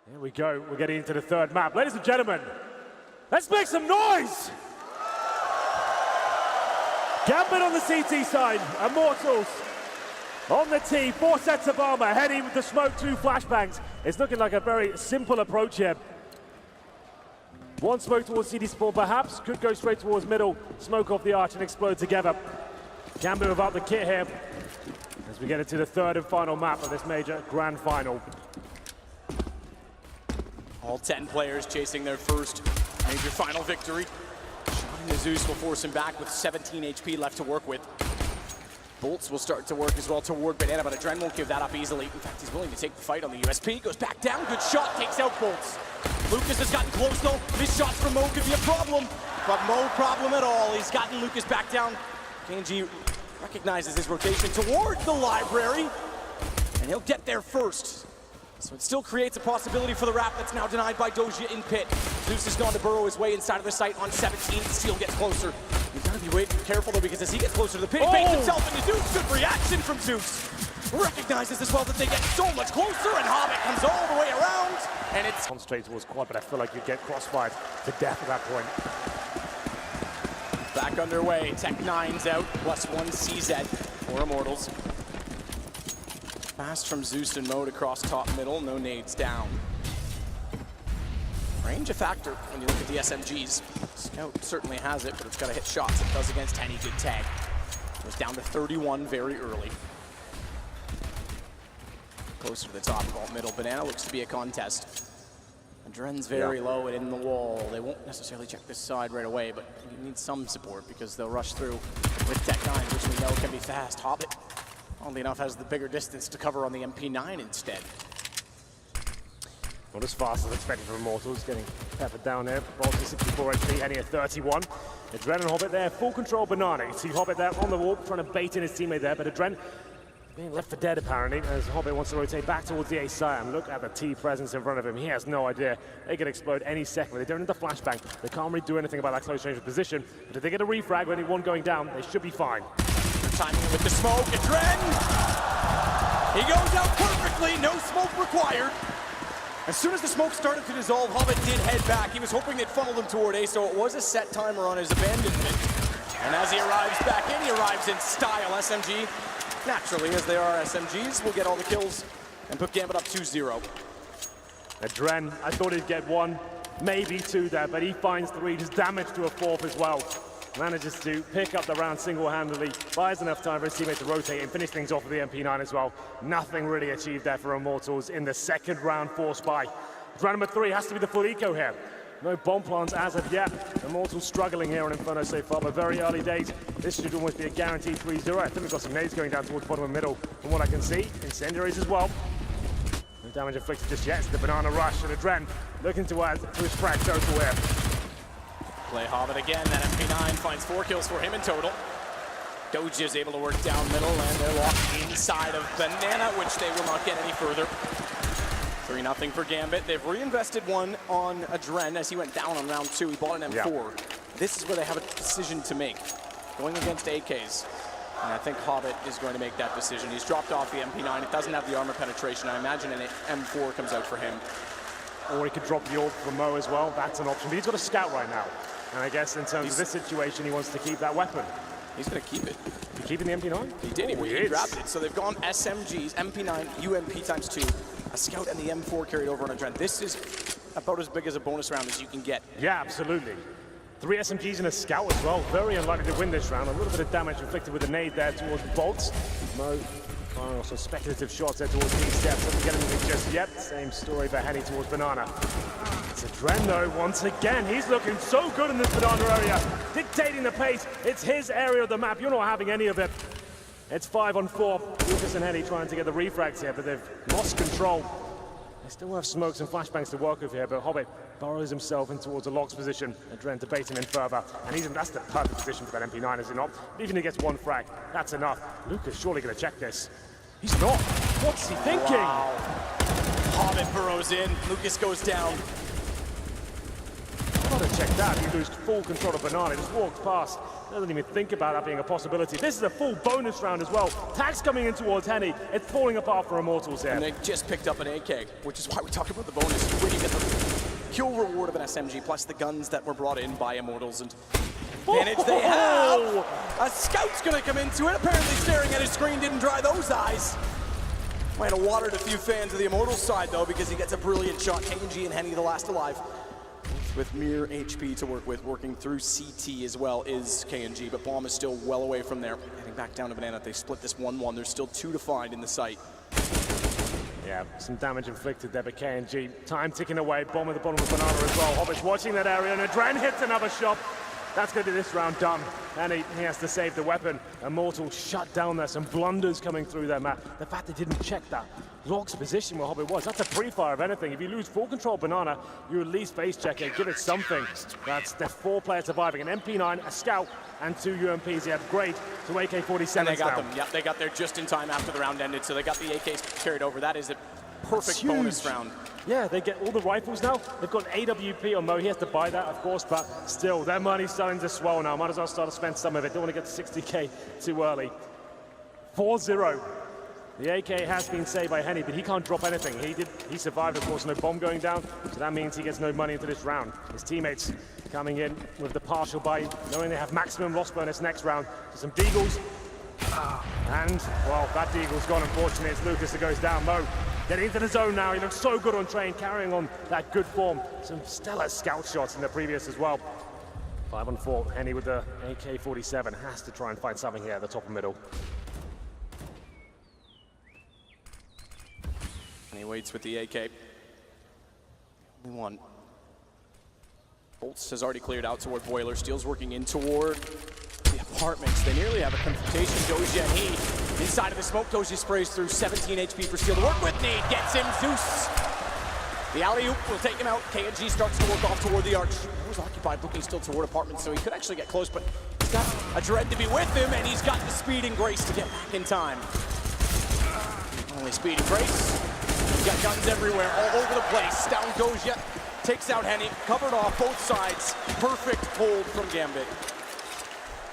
Here we go, we're getting into the third map. Ladies and gentlemen, let's make some noise! Gambit on the CT side, Immortals on the T, 4 sets of armor, heading with the smoke, 2 flashbangs. It's looking like a very simple approach here. One smoke towards CD spawn perhaps, could go straight towards middle, smoke off the arch and explode together. Gambit without the kit here, as we get into the third and final map of this major grand final. All 10 players chasing their first major final victory. Shot in Zeus will force him back with 17 HP left to work with. Bolts will start to work as well toward Banana, but Adren won't give that up easily. In fact, he's willing to take the fight on the USP. Goes back down, good shot, takes out Bolts. Lucas has gotten close though. Missed shots from Mo could be a problem, but no problem at all. He's gotten Lucas back down. KNG recognizes his rotation towards the library, and he'll get there first. So it still creates a possibility for the wrap that's now denied by Doja in pit. Zeus has gone to burrow his way inside of the site on 17. Seal gets closer. You've got to be careful though, because as he gets closer to the pit, he baits himself into Zeus. Good reaction from Zeus. Recognizes as well that they get so much closer, and Hobbit comes all the way around. And it's On straight towards quad, but I feel like you'd get crossfired to death at that point. back underway. Tech-9's out, +1 CZ for Immortals. Fast from Zeus and Mode across top middle, no nades down. Range a factor when you look at the SMGs. Scout certainly has it, but it's got to hit shots. It does against any good tag. Goes down to 31 very early. Closer to the top of all middle. Banana looks to be a contest. Adren's very low and in the wall. They won't necessarily check this side right away, but you need some support because they'll rush through with Tech-9, which we know can be fast. Hobbit, oddly enough, has the bigger distance to cover on the MP9 instead. Not as fast as expected from Immortals, getting peppered down there. Bolts at 64 HP, Henny at 31. Adren and Hobbit there, full control Banana. You see Hobbit there on the wall, trying to bait in his teammate there, but Adren being left for dead apparently, as Hobbit wants to rotate back towards the A side. And look at the T presence in front of him. He has no idea. They could explode any second, but they don't need the flashbang. They can't really do anything about that close range of position. But if they get a refrag with only one going down, they should be fine. Timing with the smoke, Adren! He goes out perfectly, no smoke required. As soon as the smoke started to dissolve, Hobbit did head back. He was hoping they'd funnel him toward A, so it was a set timer on his abandonment. And as he arrives back in, he arrives in style. SMG, naturally, as they are SMGs, will get all the kills and put Gambit up 2-0. Adren, I thought he'd get 1, maybe 2 there, but he finds 3, just damage to a 4th as well. Manages to pick up the round single-handedly, buys enough time for his teammate to rotate and finish things off with the MP9 as well. Nothing really achieved there for Immortals in the second round forced by. Round number 3 has to be the full eco here. No bomb plants as of yet. Immortals struggling here on Inferno so far, but very early days. This should almost be a guaranteed 3-0. I think we've got some nades going down towards bottom and middle from what I can see. Incendiaries as well. No damage inflicted just yet. It's the Banana Rush, and Adren looking to add to his frag total here. Play Hobbit again, that MP9 finds 4 kills for him in total. Doja is able to work down middle, and they're locked inside of Banana, which they will not get any further. 3-0 for Gambit. They've reinvested 1 on Adren as he went down on round 2. He bought an M4. Yeah. This is where they have a decision to make, going against AKs. And I think Hobbit is going to make that decision. He's dropped off the MP9. It doesn't have the armor penetration. I imagine an M4 comes out for him. Or he could drop the AWP for Mo as well. That's an option. But he's got a scout right now. And I guess in terms of this situation, he wants to keep that weapon. He's going to keep it. You keeping the MP9? He did. He grabbed it. So they've gone SMGs, MP9, UMP ×2, a scout, and the M4 carried over on Adren. This is about as big as a bonus round as you can get. Yeah, absolutely. 3 SMGs and a scout as well. Very unlikely to win this round. A little bit of damage inflicted with a nade there towards Bolts. Mo firing also speculative shots there towards these steps. Doesn't get anything just yet. Same story for Henny towards Banana. It's Adren though, once again. He's looking so good in this Banana area. Dictating the pace. It's his area of the map. You're not having any of it. It's 5-on-4. Lucas and Henny trying to get the refrags here, but they've lost control. They still have smokes and flashbangs to work with here, but Hobbit burrows himself in towards a locks position. Adren to bait him in further. And that's the perfect position for that MP9, is it not? Even if he gets 1 frag, that's enough. Lucas surely going to check this. He's not. What's he thinking? Wow. Hobbit burrows in. Lucas goes down. gotta check that. You lose full control of Banana. He just walks past. Doesn't even think about that being a possibility. This is a full bonus round as well. Tags coming in towards Henny. It's falling apart for Immortals here. And they just picked up an AK, which is why we talk about the bonus. When you get the kill reward of an SMG, plus the guns that were brought in by Immortals, and advantage they have. A scout's gonna come into it, apparently staring at his screen, didn't dry those eyes. Might have watered a few fans of the Immortals side though, because he gets a brilliant shot. KNG and Henny the last alive. With mere HP to work with, working through CT as well is KNG, but Bomb is still well away from there. Heading back down to Banana, they split this 1-1. There's still 2 to find in the site. Yeah, some damage inflicted there, but KNG, time ticking away. Bomb at the bottom of Banana as well. Hobbit's watching that area, and Adren hits another shot. That's going to be this round done. And he has to save the weapon. Immortal shut down there. Some blunders coming through there, Matt. The fact they didn't check that Log's position where Hobbit was, that's a pre-fire of anything. If you lose full control Banana, you at least face check it, give it something. That's the 4 players surviving. An MP9, a scout, and 2 UMPs. He upgrade to AK-47. And they got them. Yep, they got there just in time after the round ended, so they got the AKs carried over. That is a perfect bonus round. Yeah, they get all the rifles now. They've got AWP on Mo. He has to buy that, of course, but still, their money's starting to swell now. Might as well start to spend some of it. Don't want to get to 60K too early. 4-0. The AK has been saved by Henny, but he can't drop anything. He survived, of course, no bomb going down, so that means he gets no money into this round. His teammates coming in with the partial buy, knowing they have maximum loss bonus next round. So some Deagles. And, well, that Deagle's gone, unfortunately. It's Lucas that goes down. Mo getting into the zone now. He looks so good on train, carrying on that good form. Some stellar scout shots in the previous as well. 5-on-4. Henny with the AK-47 has to try and find something here at the top of middle. And he waits with the AK. Only one. Bolts has already cleared out toward Boiler. Steel's working in toward the apartments. They nearly have a confrontation. Doja and he inside of the smoke. Doja sprays through 17 HP for Steel to work with. Nade gets him. Zeus. The alley-oop will take him out. KNG starts to work off toward the arch. He was occupied, looking still toward apartments, so he could actually get close, but he's got a Dread to be with him, and he's got the speed and grace to get back in time. Only speed and grace. He's got guns everywhere, all over the place. Down Doja, takes out Henny, covered off both sides. Perfect hold from Gambit.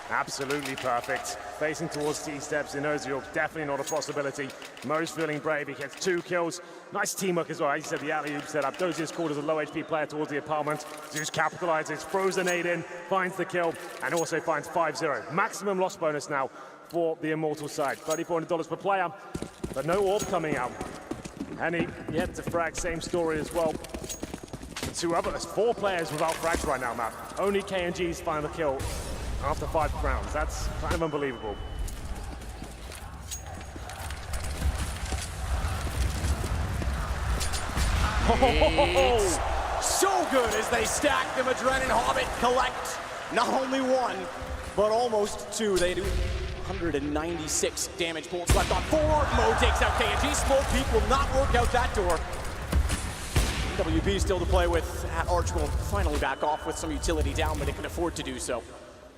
Absolutely perfect. Facing towards T-steps in Ozil, definitely not a possibility. Mo's feeling brave, he gets 2 kills. Nice teamwork as well. As you said, the alley-oop setup. Dozier is called as a low HP player towards the apartment. Zeus capitalizes, throws the nade in, finds the kill, and also finds 5-0. Maximum loss bonus now for the Immortal side. $34 per player, but no orb coming out. Henny yet to frag, same story as well. 4 players without frags right now, Matt. Only KNG's final kill after 5 rounds. That's kind of unbelievable. It's so good as they stack them. Adren and Hobbit collect not only 1, but almost 2. They do 196 damage. Bolts left on 4. Mo takes out KNG. Smoke Peak will not work out that door. WP still to play with. Arch will finally back off with some utility down, but it can afford to do so.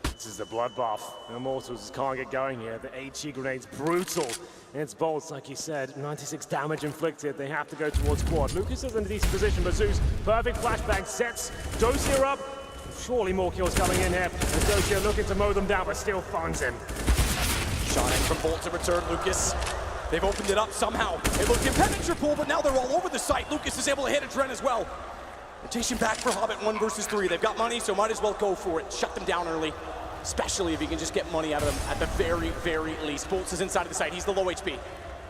This is the bloodbath. Immortals just can't get going here. The HE grenade's brutal. And it's Bolts, like you said, 96 damage inflicted. They have to go towards quad. Lucas is in a decent position, but Zeus, perfect flashbang, sets Dozier up. Surely more kills coming in here. And Dozier looking to mow them down, but still funds him. Shot in from Bolt to return, Lucas. They've opened it up somehow. It looked impenetrable, but now they're all over the site. Lucas is able to hit Adren as well. Rotation back for Hobbit, 1 versus 3. They've got money, so might as well go for it. Shut them down early. Especially if he can just get money out of them at the very, very least. Bolts is inside of the site. He's the low HP.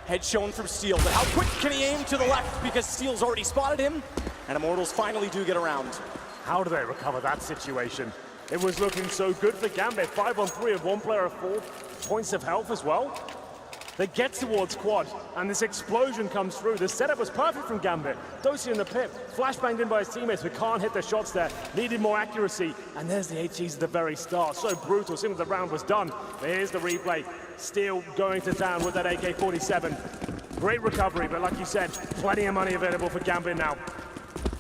Head shown from Steel, but how quick can he aim to the left because Steel's already spotted him? And Immortals finally do get around. How do they recover that situation? It was looking so good for Gambit. 5-on-3 of 1 player of 4 points of health as well. They get towards quad, and this explosion comes through. The setup was perfect from Gambit. Dozier in the pit, flashbanged in by his teammates who can't hit their shots there. Needed more accuracy, and there's the HEs at the very start. So brutal, seemed the round was done. But here's the replay. Steel going to town with that AK-47. Great recovery, but like you said, plenty of money available for Gambit now.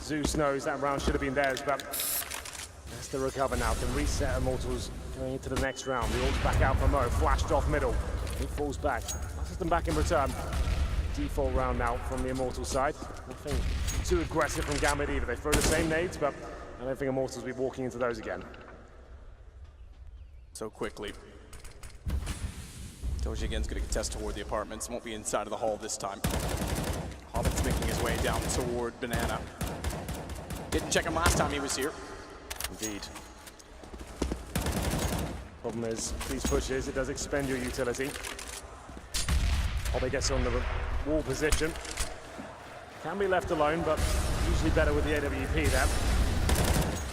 Zeus knows that round should have been theirs, but that's the recover now. Can reset Immortals going into the next round. The ult's back out for Mo, flashed off middle. He falls back. Passes them back in return. Default round now from the Immortal side. Nothing too aggressive from Gambit either. They throw the same nades, but I don't think Immortals will be walking into those again. So quickly. Doji again's going to contest toward the apartments. Won't be inside of the hall this time. Hobbit's making his way down toward Banana. Didn't check him last time he was here. Indeed. Problem is, these pushes, it does expend your utility. Hobbit gets on the wall position. Can be left alone, but usually better with the AWP there.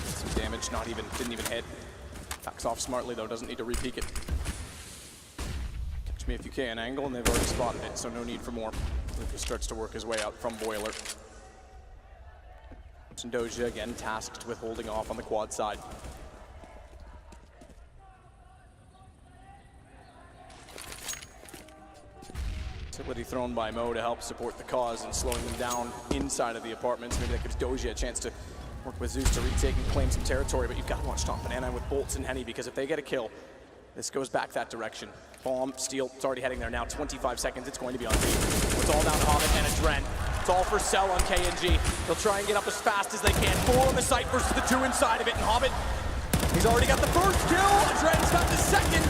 Some damage, didn't even hit. Backs off smartly though, doesn't need to re-peek it. Catch me if you can angle, and they've already spotted it, so no need for more. Lucas starts to work his way out from Boiler. Doja again tasked with holding off on the quad side. Utility thrown by Mo to help support the cause and slowing them down inside of the apartments. Maybe that gives Doja a chance to work with Zeus to retake and claim some territory, but you've got to watch Top Banana with Bolts and Henny, because if they get a kill, this goes back that direction. Bomb, Steel, it's already heading there now. 25 seconds, it's going to be on B. It's all down to Hobbit and Adren. It's all for Cell on KNG. They'll try and get up as fast as they can. 4 on the site versus the 2 inside of it, and Hobbit, he's already got the first kill. Adren's got the second.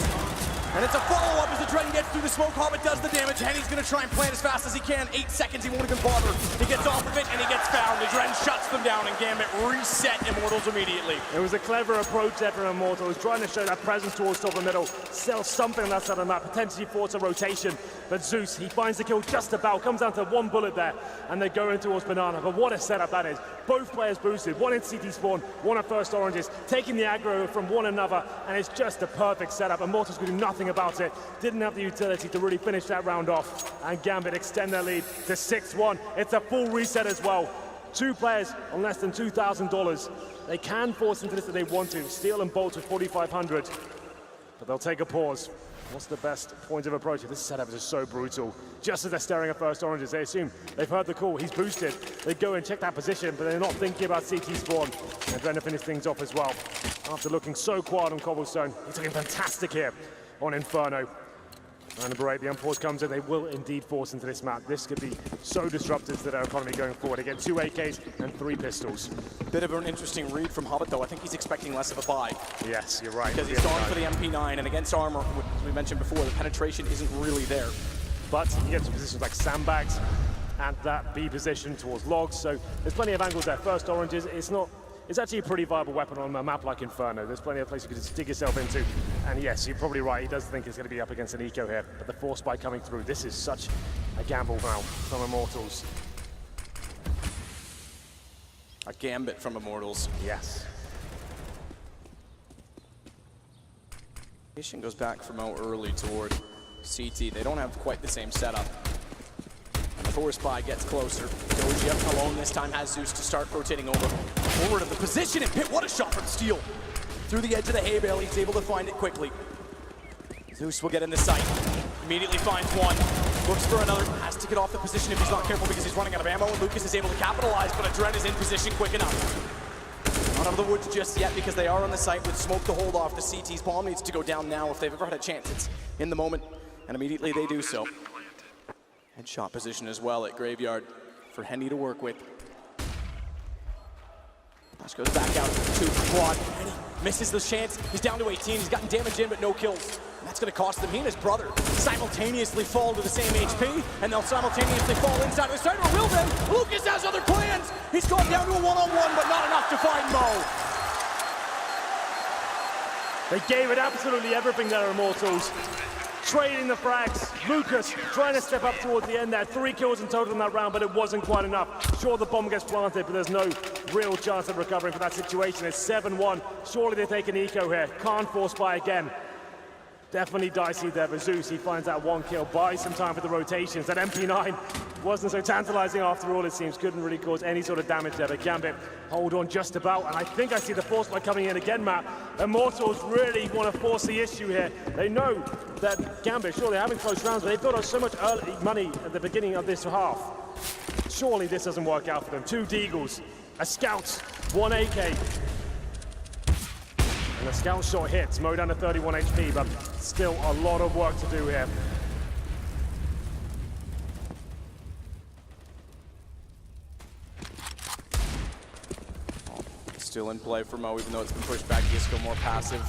And it's a follow-up as Adren gets through the smoke. Hobbit does the damage. Henny's gonna try and plant as fast as he can. 8 seconds, he won't even bother. He gets off of it and he gets found. Adren shuts them down, and Gambit reset Immortals immediately. It was a clever approach there from Immortals, trying to show that presence towards top of the middle, sell something on that side of the map, potentially force a rotation. But Zeus, he finds the kill just about, comes down to 1 bullet there, and they're going towards Banana. But what a setup that is. Both players boosted, one in CT spawn, one at first oranges, taking the aggro from one another, and it's just a perfect setup. Immortals could do nothing about it. Didn't have the utility to really finish that round off, and Gambit extend their lead to 6-1. It's a full reset as well. 2 players on less than $2,000. They can force into this if they want to. Steel and Bolts with 4,500, but they'll take a pause. What's the best point of approach? This setup is just so brutal. Just as they're staring at first oranges, they assume they've heard the call, he's boosted. They go and check that position, but they're not thinking about CT spawn. And trying to finish things off as well. After looking so quiet on Cobblestone, he's looking fantastic here on Inferno. And number 8, the unpause comes in. They will indeed force into this map. This could be so disruptive to their economy going forward. Again, 2 AKs and 3 pistols. Bit of an interesting read from Hobbit, though. I think he's expecting less of a buy. Yes, you're right. Because he's gone for the MP9, and against armor, as we mentioned before, the penetration isn't really there. But you get to positions like sandbags and that B position towards logs. So there's plenty of angles there. First oranges, it's actually a pretty viable weapon on a map like Inferno. There's plenty of places you can just dig yourself into. And yes, you're probably right. He does think it's going to be up against an eco here. But the force spike coming through, this is such a gamble now from Immortals. A Gambit from Immortals. Yes. Mission goes back from out early toward CT. They don't have quite the same setup. And the force spy gets closer. Doji up alone this time, has Zeus to start rotating over. Forward of the position, and Pit, what a shot from Steel. Through the edge of the hay bale, he's able to find it quickly. Zeus will get in the sight. Immediately finds one. Looks for another. Has to get off the position if he's not careful because he's running out of ammo, and Lucas is able to capitalize, but Adren is in position quick enough. Not out of the woods just yet because they are on the site with smoke to hold off. The CT's bomb needs to go down now. If they've ever had a chance, it's in the moment, and immediately they do so. Headshot position as well at Graveyard for Henny to work with. Flash goes back out to quad. Henny misses the chance. He's down to 18. He's gotten damage in, but no kills. And that's going to cost them. He and his brother simultaneously fall to the same HP, and they'll simultaneously fall inside of the site, or will they? Lucas has other plans. He's gone down to a one-on-one, but not enough to find Mo. They gave it absolutely everything there, Immortals. Trading the frags. Lucas trying to step up towards the end there. 3 kills in total in that round, but it wasn't quite enough. Sure, the bomb gets planted, but there's no real chance of recovering from that situation. It's 7-1. Surely they take an eco here. Can't force by again. Definitely dicey there for Zeus. He finds that 1 kill, buys some time for the rotations. That MP9 wasn't so tantalizing after all, it seems. Couldn't really cause any sort of damage there, but Gambit hold on just about. And I think I see the force spike coming in again, Matt. Immortals really want to force the issue here. They know that Gambit, sure, they're having close rounds, but they built up so much early money at the beginning of this half. Surely this doesn't work out for them. 2 Deagles, a Scout, 1 AK. And the Scout shot hits, Mo down to 31 HP, but still a lot of work to do here. Still in play for Mo, even though it's been pushed back. Disco more passive.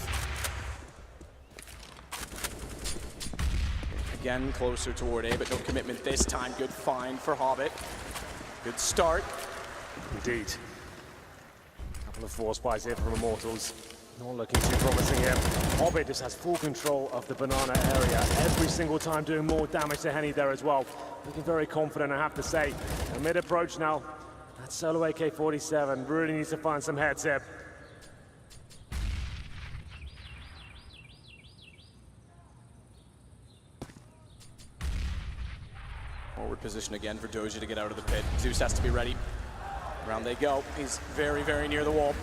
Again, closer toward A, but no commitment this time. Good find for Hobbit. Good start. Indeed. A couple of force buys here from Immortals. Not looking too promising here. Hobbit just has full control of the banana area every single time, doing more damage to Henny there as well. Looking very confident, I have to say. A mid-approach now. That solo AK-47 really needs to find some heads here. Forward position again for Doja to get out of the pit. Zeus has to be ready. Around they go. He's very, very near the wall.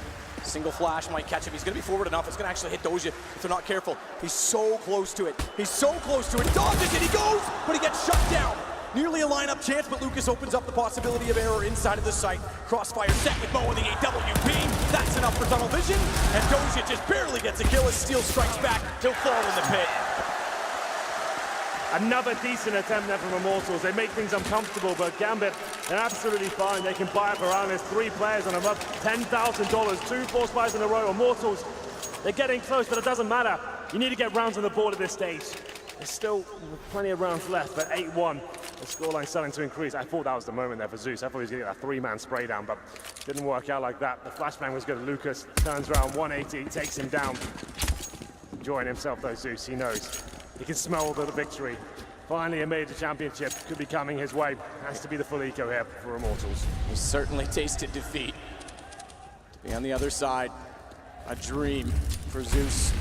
Single flash might catch him. He's going to be forward enough. It's going to actually hit Doja if they're not careful. He's so close to it. He's so close to it. Dodges it. He goes, but he gets shut down. Nearly a lineup chance, but Lucas opens up the possibility of error inside of the site. Crossfire set with Mo in the AWP. That's enough for tunnel vision. And Doja just barely gets a kill as Steel strikes back. He'll fall in the pit. Another decent attempt there from Immortals. They make things uncomfortable, but Gambit, they're absolutely fine. They can buy up around. There's 3 players on them up $10,000. 2 force buys in a row. Immortals, they're getting close, but it doesn't matter. You need to get rounds on the board at this stage. There's still plenty of rounds left, but 8-1. The scoreline starting to increase. I thought that was the moment there for Zeus. I thought he was going to get a 3-man spray down, but didn't work out like that. The flashbang was good. Lucas turns around 180, takes him down. Enjoying himself though, Zeus. He knows. He can smell the victory. Finally, a major championship could be coming his way. Has to be the full eco here for Immortals. He certainly tasted defeat. To be on the other side, a dream for Zeus.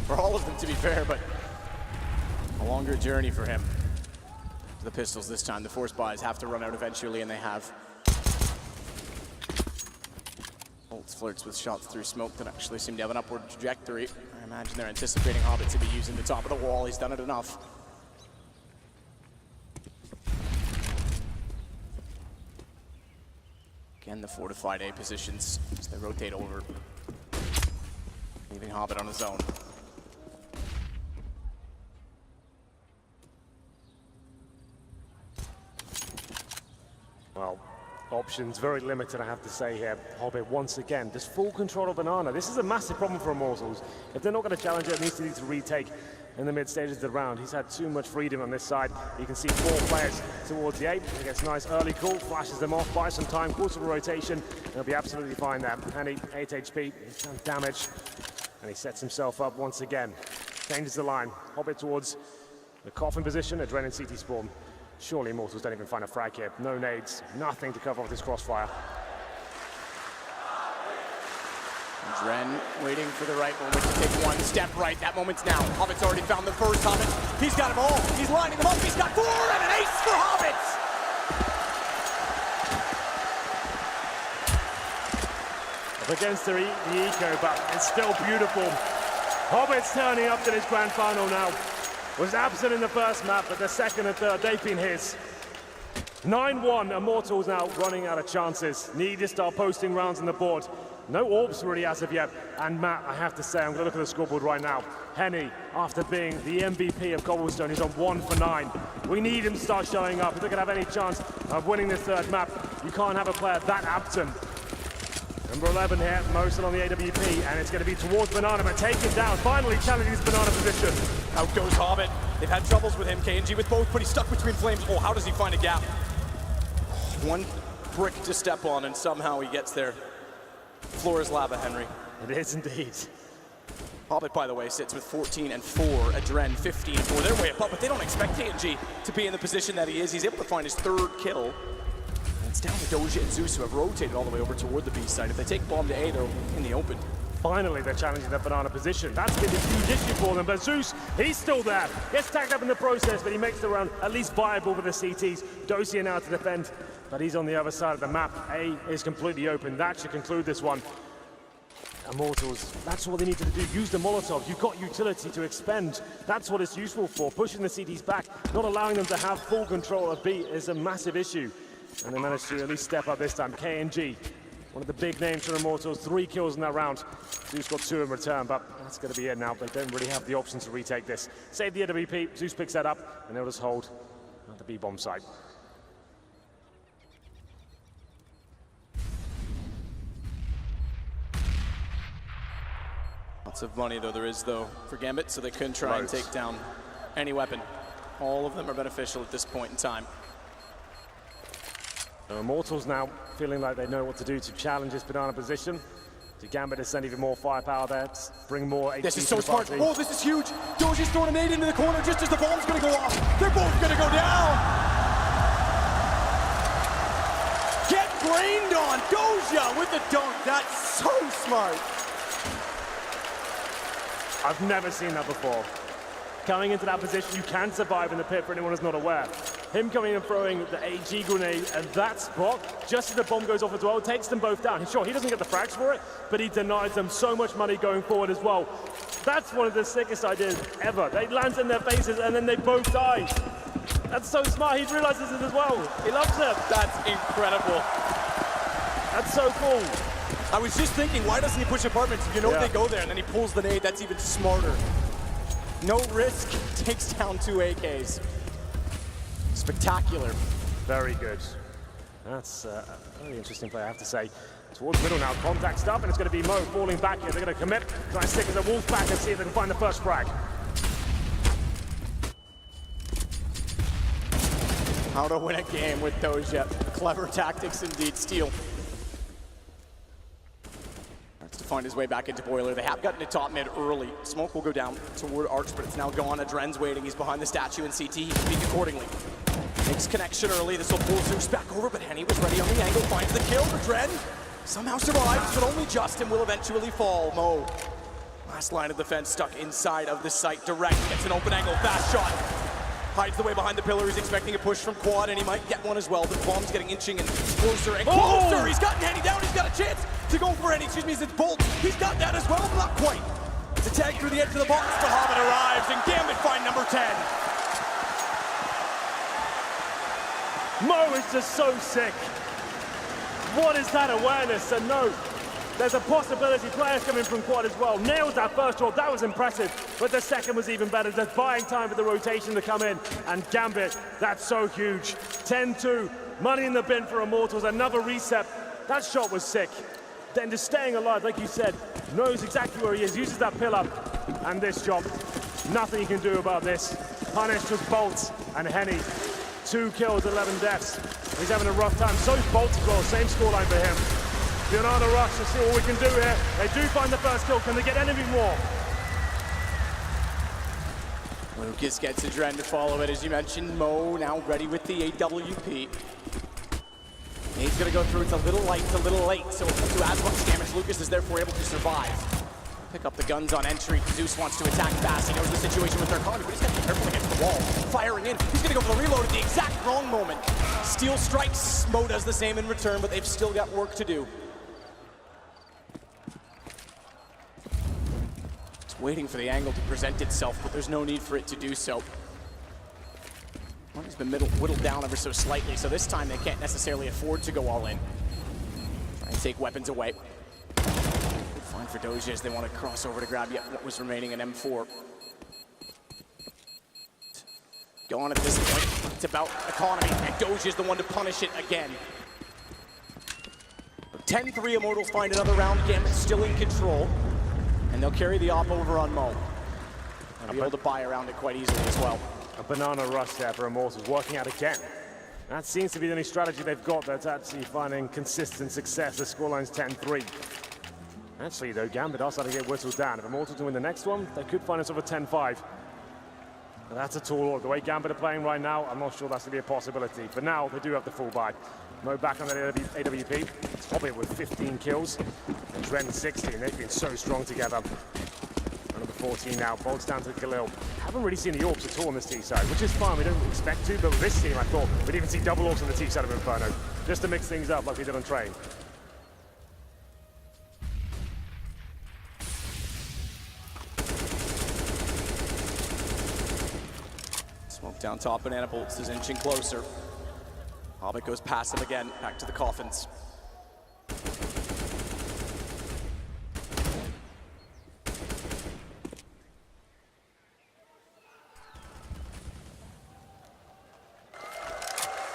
For all of them, to be fair, but a longer journey for him. The pistols this time. The force buys have to run out eventually, and they have. Bolts flirts with shots through smoke that actually seem to have an upward trajectory. I imagine they're anticipating Hobbit to be using the top of the wall. He's done it enough. Again, the fortified A positions as they rotate over, leaving Hobbit on his own. Well, options very limited, I have to say here. Hobbit, once again, just full control of banana. This is a massive problem for Immortals. If they're not going to challenge it, it needs to retake in the mid stages of the round. He's had too much freedom on this side. You can see 4 players towards the 8. He gets a nice early call, flashes them off, buys some time, calls for a rotation. He'll be absolutely fine there. Henny, 8 HP, he's done damage. And he sets himself up once again. Changes the line. Hobbit towards the coffin position, Adrenaline CT spawn. Surely Immortals don't even find a frag here. No nades, nothing to cover off this crossfire. Dren waiting for the right moment to take one step right. That moment's now. Hobbit's already found the first Hobbit. He's got them all. He's lining them up. He's got 4 and an ace for Hobbit. Up against the eco, but it's still beautiful. Hobbit's turning up to this grand final now. Was absent in the first map, but the second and third, they've been his. 9-1, Immortals now running out of chances. Need to start posting rounds on the board. No orbs really as of yet. And Matt, I have to say, I'm going to look at the scoreboard right now. Henny, after being the MVP of Cobblestone, is on 1 for 9. We need him to start showing up. If they're going to have any chance of winning this third map, you can't have a player that absent. Number 11 here, Mosen on the AWP, and it's going to be towards Banana, but taken down. Finally challenging his Banana position. Out goes Hobbit. They've had troubles with him, KNG with both, but he's stuck between flames. Oh, how does he find a gap? One brick to step on, and somehow he gets there. Floor is lava, Henry. It is indeed. Hobbit, by the way, sits with 14 and 4. Adren 15 and 4. They're way up, but they don't expect KNG to be in the position that he is. He's able to find his 3rd kill. And it's down to Doja and Zeus, who have rotated all the way over toward the B side. If they take bomb to A, they're in the open. Finally, they're challenging the Banana position. That's been a huge issue for them, but Zeus, he's still there. Gets tagged up in the process, but he makes the round at least viable with the CTs. Dosia now to defend, but he's on the other side of the map. A is completely open. That should conclude this one. Immortals, that's what they need to do. Use the Molotov. You've got utility to expend. That's what it's useful for. Pushing the CTs back, not allowing them to have full control of B is a massive issue. And they managed to at least step up this time. KNG, one of the big names for Immortals, 3 kills in that round. Zeus got 2 in return, but that's going to be it now. They don't really have the option to retake this. Save the AWP, Zeus picks that up, and they'll just hold at the B-bomb site. Lots of money, though, there is, though, for Gambit, so they couldn't try and take down any weapon. All of them are beneficial at this point in time. Immortals now feeling like they know what to do to challenge this banana position. To Gambit to send even more firepower there, bring more HP. This is to so the smart. party. Oh, this is huge. Doja's throwing a nade into the corner just as the bomb's going to go off. They're both going to go down. Get brained on. Doja with the dunk. That's so smart. I've never seen that before. Coming into that position, you can survive in the pit for anyone who's not aware. Him coming and throwing the AG grenade at that spot, just as the bomb goes off as well, takes them both down. Sure, he doesn't get the frags for it, but he denies them so much money going forward as well. That's one of the sickest ideas ever. They land in their faces and then they both die. That's so smart. He realizes it as well. He loves it. That's incredible. That's so cool. I was just thinking, why doesn't he push apartments? If you know they go there and then he pulls the nade, that's even smarter. No risk, takes down 2 AKs. Spectacular. Very good. That's a very interesting play, I have to say. Towards middle now, contact stuff, and it's going to be Mo falling back here. They're going to commit, try and stick as a wolf back and see if they can find the first frag. How to win a game with Doja. Clever tactics indeed. Steal. To find his way back into Boiler. They have gotten to top mid early. Smoke will go down toward Arch, but it's now gone. Adren's waiting. He's behind the statue in CT. He can speak accordingly. Makes connection early. This will pull Zeus back over, but Henny was ready on the angle. Finds the kill. Adren somehow survives, but only Justin will eventually fall. Mo, last line of defense, stuck inside of the site. Direct gets an open angle. Fast shot. Hides the way behind the pillar. He's expecting a push from Quad, and he might get one as well. The bomb's getting inching and closer and closer. He's gotten Henny down. He's got a chance to go for Henny. Excuse me, it's Bolt. He's got that as well, but not quite. It's a tag through the edge of the box. Bahamut arrives, and Gambit find number 10. Mo is just so sick. What is that awareness? And no, there's a possibility players coming from Quad as well. Nailed that first roll, that was impressive. But the second was even better, just buying time for the rotation to come in. And Gambit, that's so huge. 10-2, money in the bin for Immortals, another reset. That shot was sick. Then just staying alive, like you said, knows exactly where he is, uses that pill up. And this job, nothing he can do about this. Punished was Bolt and Henny. 2 kills, 11 deaths. He's having a rough time. So's Bolt as well, same scoreline for him. Banana rush, let's see what we can do here. They do find the first kill. Can they get anything more? Lucas gets Adren to follow it. As you mentioned, Mo now ready with the AWP. He's going to go through. It's a little light, it's a little late. So to as much damage, Lucas is therefore able to survive. Pick up the guns on entry. Zeus wants to attack fast. He knows the situation with their economy, but he's got to be careful against the wall. Firing in. He's going to go for the reload at the exact wrong moment. Steel strikes. Mo does the same in return, but they've still got work to do. Waiting for the angle to present itself, but there's no need for it to do so. Well, he's been whittled down ever so slightly, so this time they can't necessarily afford to go all in. Try and take weapons away. Good find for Doja as they want to cross over to grab yet what was remaining in M4. Go on at this point. It's about economy, and Doja is the one to punish it again. 10-3, Immortals find another round. Gambit still in control. And they'll carry the op over on Mo. And be able to buy around it quite easily as well. A banana rush there for Immortals, working out again. That seems to be the only strategy they've got that's actually finding consistent success. The scoreline's 10-3. Actually, though, Gambit are starting to get whistled down. If Immortals can win the next one, they could find us over 10-5. That's a tall order. The way Gambit are playing right now, I'm not sure that's going to be a possibility. For now, they do have the full buy. Mo back on that AWP. Hobbit with 15 kills. And Dren 16. They've been so strong together. Number 14 now. Bolts down to Khalil. Haven't really seen the AWPs at all on this T side, which is fine. We don't expect to, but with this team, I thought we'd even see double AWPs on the T side of Inferno. Just to mix things up like we did on Train. Smoke down top, Banana Bolts is inching closer. Hobbit goes past him again, back to the coffins.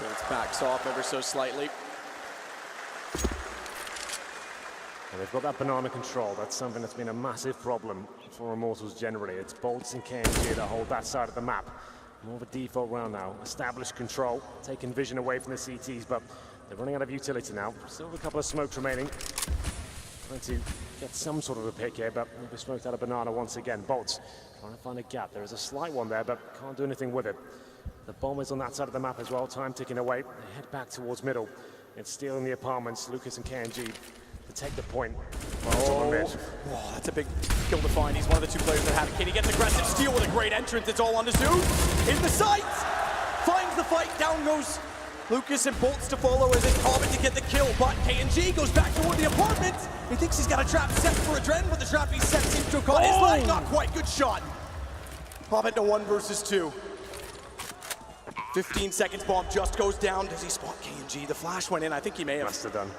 Bolts backs off ever so slightly. And they've got that banana control. That's something that's been a massive problem for Immortals generally. It's Bolts and KNG that hold that side of the map. More of a default round now. Established control, taking vision away from the CTs, but they're running out of utility now. Still have a couple of smokes remaining. Trying to get some sort of a pick here, but they'll be smoked out of banana once again. Bolts trying to find a gap. There is a slight one there, but can't do anything with it. The bomb is on that side of the map as well. Time ticking away. They head back towards middle. It's stealing the apartments. Lucas and KNG to take the point. Oh, that's a big kill to find. He's one of the two players that have it. He gets aggressive, steal with a great entrance. It's all on the Zeus. In the sights, finds the fight. Down goes Lucas and Bolts to follow as they call it to get the kill. But KNG goes back toward the apartments. He thinks he's got a trap set for Adren, but the trap he set seems to have caught his leg. Not quite. Good shot. Pop it to 1 versus 2. 15 seconds, bomb just goes down. Does he spot KNG? The flash went in. I think he may have. Must have done.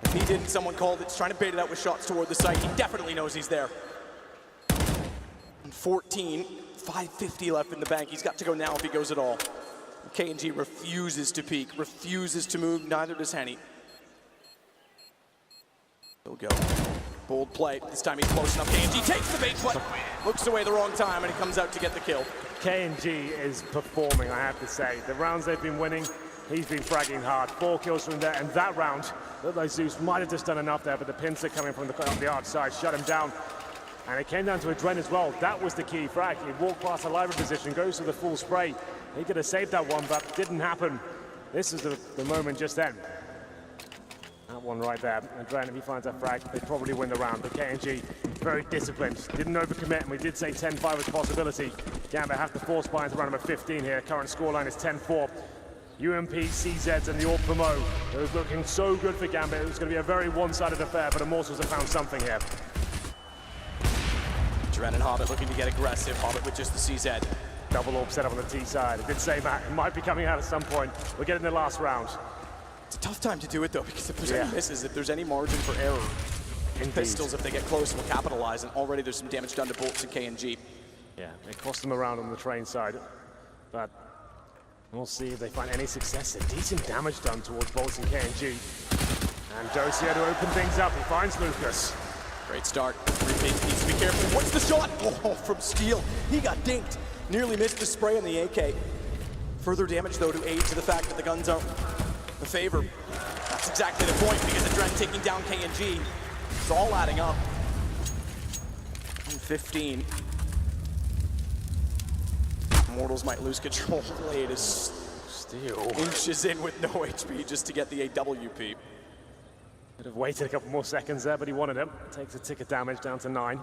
If he didn't, someone called it. He's trying to bait it out with shots toward the site. He definitely knows he's there. And 14, 550 left in the bank. He's got to go now if he goes at all. KNG refuses to peek, refuses to move. Neither does Henny. He'll go. Bold play. This time he's close enough. KNG takes the bait, but looks away the wrong time, and he comes out to get the kill. KNG is performing, I have to say. The rounds they've been winning, he's been fragging hard. 4 kills from there, and that round, looked like Zeus might have just done enough there, but the pincer coming from the outside shut him down. And it came down to Adren as well. That was the key frag. He walked past the library position, goes to the full spray. He could have saved that one, but didn't happen. This is the moment just then. That one right there. Adren, if he finds that frag, they probably win the round. But KNG, very disciplined. Didn't overcommit, and we did say 10-5 was a possibility. Gambit have to force buy into round number 15 here. Current scoreline is 10-4. UMP, CZs, and the All Promo. It was looking so good for Gambit. It was going to be a very one-sided affair, but Immortals have found something here. Adren and Hobbit looking to get aggressive. Hobbit with just the CZ. Double orb set up on the T side. I did say, Matt, it might be coming out at some point. We're getting the last round. It's a tough time to do it, though, because if there's any misses, if there's any margin for error, pistols, if they get close, will capitalize, and already there's some damage done to Bolts and KNG. Yeah, it cost them around on the train side, but we'll see if they find any success. Decent damage done towards Bolts and KNG. And Dosia to open things up. He finds Lucas. Great start. Repeat needs to be careful. What's the shot? Oh, from Steel. He got dinked. Nearly missed the spray on the AK. Further damage, though, to aid to the fact that the guns are the favor. That's exactly the point, because Adren taking down KNG. It's all adding up. 15. Immortals might lose control. Blade is Steel inches in with no HP just to get the AWP. Could have waited a couple more seconds there, but he wanted him. Takes a tick of damage down to 9.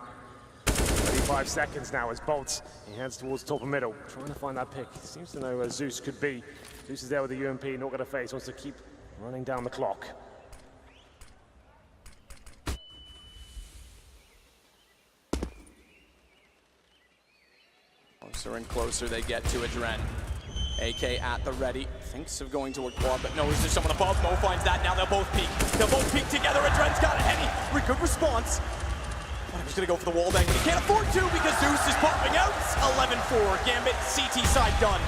35 seconds now as Bolts. He heads towards top and middle, trying to find that pick. He seems to know where Zeus could be. Zeus is there with the UMP, not going to face, wants to keep running down the clock. Closer and closer they get to Adren. AK at the ready, thinks of going toward quad, but no, is there someone above? Mo finds that, now they'll both peek. They'll both peek together, Adren's got it, Henny, good response. But he was gonna go for the wall bang, but he can't afford to because Zeus is popping out. 11-4, Gambit, CT side done.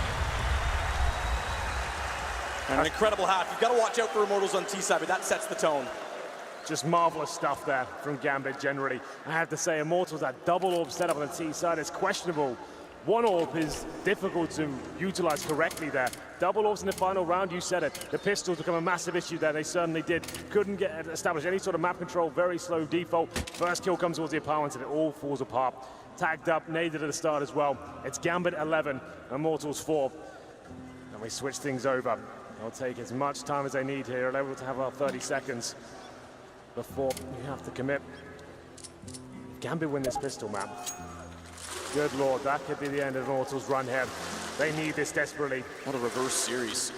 And an incredible half. You've got to watch out for Immortals on T side, but that sets the tone. Just marvelous stuff there from Gambit generally. I have to say, Immortals, that double orb setup on the T side is questionable. One orb is difficult to utilize correctly there. Double orbs in the final round, you said it. The pistols become a massive issue there, they certainly did. Couldn't establish any sort of map control, very slow default. First kill comes towards the opponent and it all falls apart. Tagged up, naded at the start as well. It's Gambit 11, Immortals 4. And we switch things over. They'll take as much time as they need here. They're able to have about 30 seconds before you have to commit. Gambit win this pistol map. Good lord, that could be the end of Immortals' run here. They need this desperately. What a reverse series.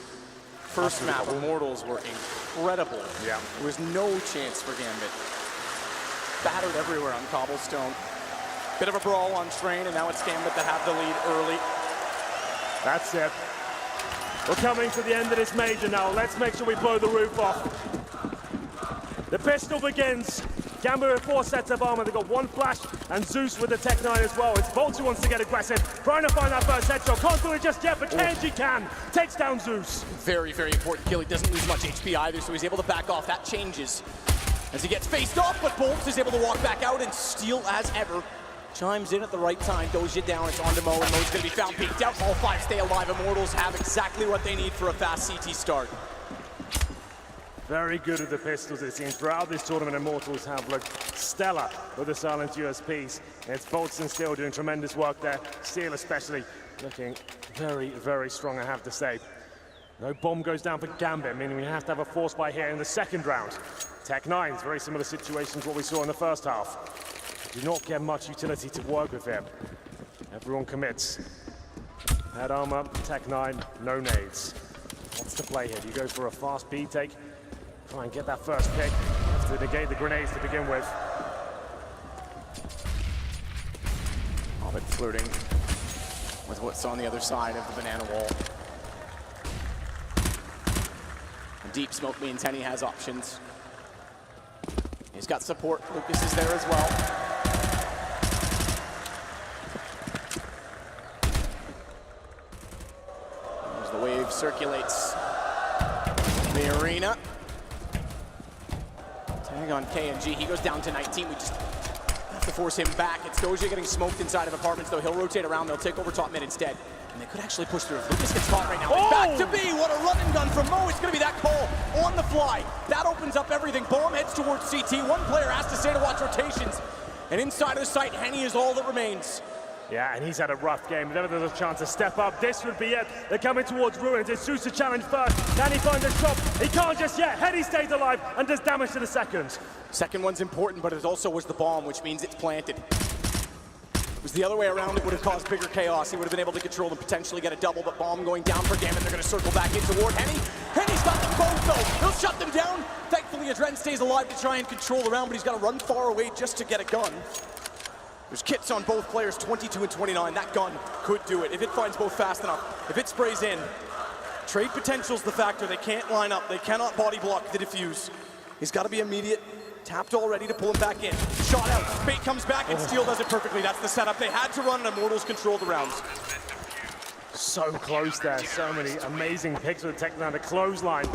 First map, Immortals were incredible. Yeah. There was no chance for Gambit. Battered everywhere on cobblestone. Bit of a brawl on train, and now it's Gambit that have the lead early. That's it. We're coming to the end of this major now. Let's make sure we blow the roof off. The pistol begins. Gambit with 4 sets of armor. They've got 1 flash, and Zeus with the Tech 9 as well. It's Bolts who wants to get aggressive, trying to find that first headshot. Can't do it just yet, but KNG can. Takes down Zeus. Very, very important kill. He doesn't lose much HP either, so he's able to back off. That changes. as he gets faced off, but Bolts is able to walk back out, and Steel, as ever, chimes in at the right time. Doja down, it's on to Mo, and Mo's gonna be found peeked out. All 5 stay alive. Immortals have exactly what they need for a fast CT start. Very good with the pistols, it seems. Throughout this tournament, Immortals have looked stellar with the silent USPs. It's Bolts and Steel doing tremendous work there. Steel especially looking very, very strong, I have to say. No bomb goes down for Gambit, meaning we have to have a force buy here in the second round. Tech-9's very similar situation to what we saw in the first half. Do not get much utility to work with here. Everyone commits. Head armor, Tech-9, no nades. What's the play here? Do you go for a fast B take? Try and get that first pick. Have to negate the grenades to begin with. Gambit flirting with what's on the other side of the banana wall. Deep smoke means Henny has options. He's got support. Lucas is there as well. As the wave circulates the arena. Tag on KNG. He goes down to 19. We just have to force him back. It's Doja getting smoked inside of apartments, though. He'll rotate around. They'll take over top mid instead. And they could actually push through. If Lucas gets caught right now, it's back to B. What a run and gun from Mo. It's going to be that call on the fly. That opens up everything. Bomb heads towards CT. One player has to stay to watch rotations. And inside of the site, Henny is all that remains. Yeah, and he's had a rough game. If ever there's a chance to step up, this would be it. They're coming towards Ruins. It's Zeus to challenge first. Can he find a shot? He can't just yet. Henny stays alive and does damage to the second. Second one's important, but it also was the bomb, which means it's planted. If it was the other way around, it would have caused bigger chaos. He would have been able to control and potentially get a double, but bomb going down for Gambit. They're going to circle back in toward Henny. Henny's got them both, though. He'll shut them down. Thankfully, Adren stays alive to try and control the round, but he's got to run far away just to get a gun. There's kits on both players, 22 and 29. That gun could do it if it finds both fast enough. If it sprays in, trade potential's the factor. They can't line up. They cannot body block the defuse. He's got to be immediate. Tapped already to pull him back in. Shot out. Bait comes back, and Steel does it perfectly. That's the setup. They had to run, and Immortals control the rounds. So close there. So many amazing picks with the Tech-9, the clothesline,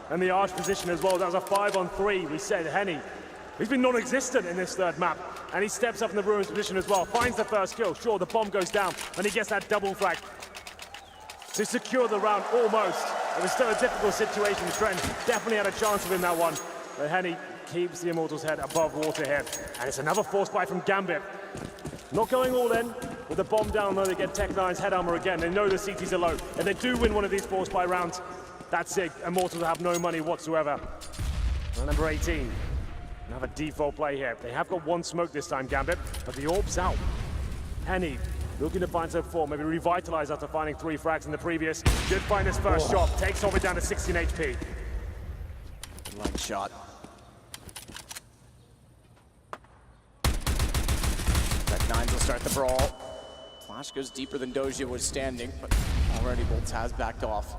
and the arch position as well. That was a 5-on-3. We said Henny. He's been non-existent in this third map, and he steps up in the Ruins position as well. Finds the first kill. Sure, the bomb goes down, and he gets that double frag to secure the round almost. It was still a difficult situation. Trent definitely had a chance to win that one, but Henny keeps the Immortals' head above water here. And it's another force buy from Gambit. Not going all in. With the bomb down low, they get Tech-9's head armor again. They know the CTs are low. If they do win one of these force buy rounds, that's it. Immortals will have no money whatsoever. And number 18. Another default play here. They have got one smoke this time, Gambit, but the orb's out. Henny looking to find some form, maybe revitalize after finding 3 frags in the previous. Did find his first shot. Takes Orbit down to 16 HP. Line shot. Tech-9 will start the brawl. Flash goes deeper than Doja was standing, but already Bolts has backed off.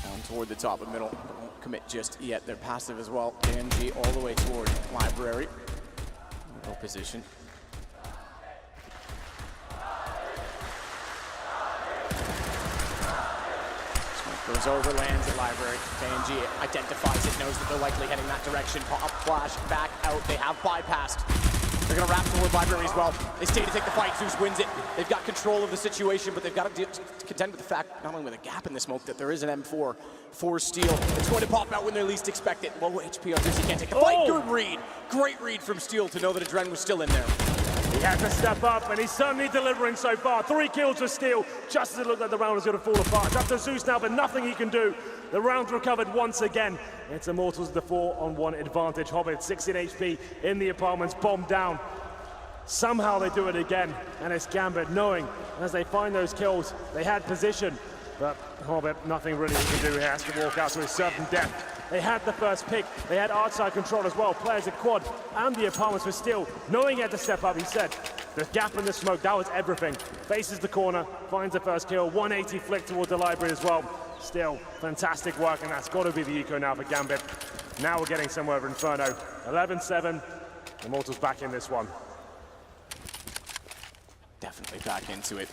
Down toward the top of middle, but won't commit just yet. They're passive as well. KNG all the way toward Library. Middle position. Goes over, lands at Library. KNG identifies it, knows that they're likely heading that direction. Pop, flash, back out. They have bypassed. They're going to wrap toward Library as well. They stay to take the fight. Zeus wins it. They've got control of the situation, but they've got to contend with the fact, not only with a gap in the smoke, that there is an M4 for Steel. It's going to pop out when they least expect it. Low HP on Zeus. He can't take the fight. Good read. Great read from Steel to know that Adren was still in there. He had to step up, and he's certainly delivering so far. 3 kills for Steel, just as it looked like the round was going to fall apart. It's up to Zeus now, but nothing he can do. The round's recovered once again. It's Immortals the 4-on-1 advantage. Hobbit, 16 HP in the apartments, bomb down. Somehow they do it again, and it's Gambit knowing as they find those kills, they had position. But Hobbit, nothing really he can do. He has to walk out to his certain death. They had the first pick. They had outside control as well. Players at quad and the apartments were still knowing he had to step up. He said the gap in the smoke, that was everything. Faces the corner, finds the first kill. 180 flick towards the Library as well. Still fantastic work, and that's got to be the eco now for Gambit. Now we're getting somewhere with Inferno. 11-7. Immortals back in this one. Definitely back into it.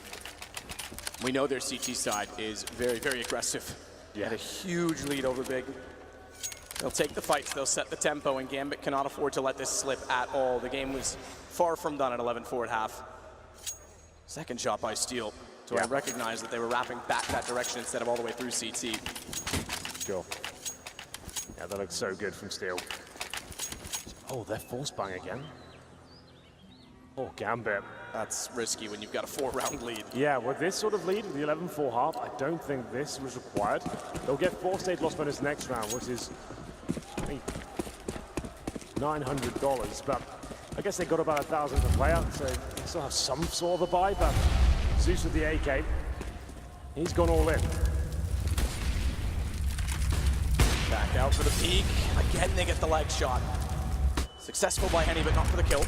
We know their CT side is very, very aggressive. They had a huge lead over Big. They'll take the fights, they'll set the tempo, and Gambit cannot afford to let this slip at all. The game was far from done at 11-4 at half. Second shot by Steel. So I recognize that they were wrapping back that direction instead of all the way through CT. Sure. Yeah, that looks so good from Steel. Oh, they're force buying again. Oh, Gambit. That's risky when you've got a 4-round lead. Yeah, with this sort of lead, with the 11-4 half, I don't think this was required. They'll get 4-stage loss bonus next round, which is, I think, $900, but I guess they got about 1,000 per player, so they still have some sort of a buy, but Zeus with the AK, he's gone all in. Back out for the peak. Again, they get the leg shot. Successful by Henny, but not for the kill.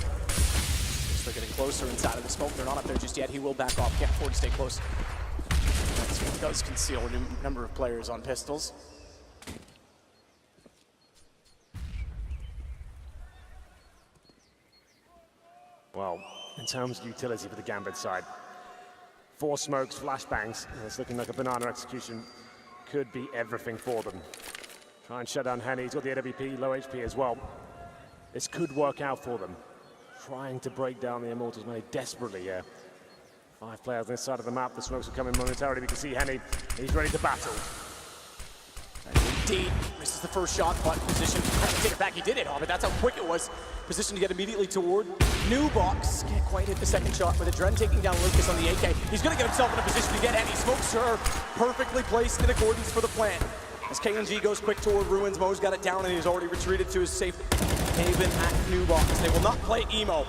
They're getting closer inside of the smoke. They're not up there just yet. He will back off. Can't afford to stay close. That does conceal a number of players on pistols. Well, in terms of utility for the Gambit side, 4 smokes, flashbangs, and it's looking like a banana execution could be everything for them. Try and shut down Henny. He's got the AWP, low HP as well. This could work out for them. Trying to break down the Immortals very desperately here. 5 players on this side of the map. The smokes will come in momentarily. We can see Henny. He's ready to battle. And indeed, misses the first shot, but position. Take it back. He did it, but that's how quick it was. Position to get immediately toward new box. Can't quite hit the second shot with Adren taking down Lucas on the AK. He's going to get himself in a position to get Henny. Smokes are perfectly placed in accordance for the plan. As KNG goes quick toward Ruins, Mo's got it down and he's already retreated to his safe haven at New Box. They will not play Emo.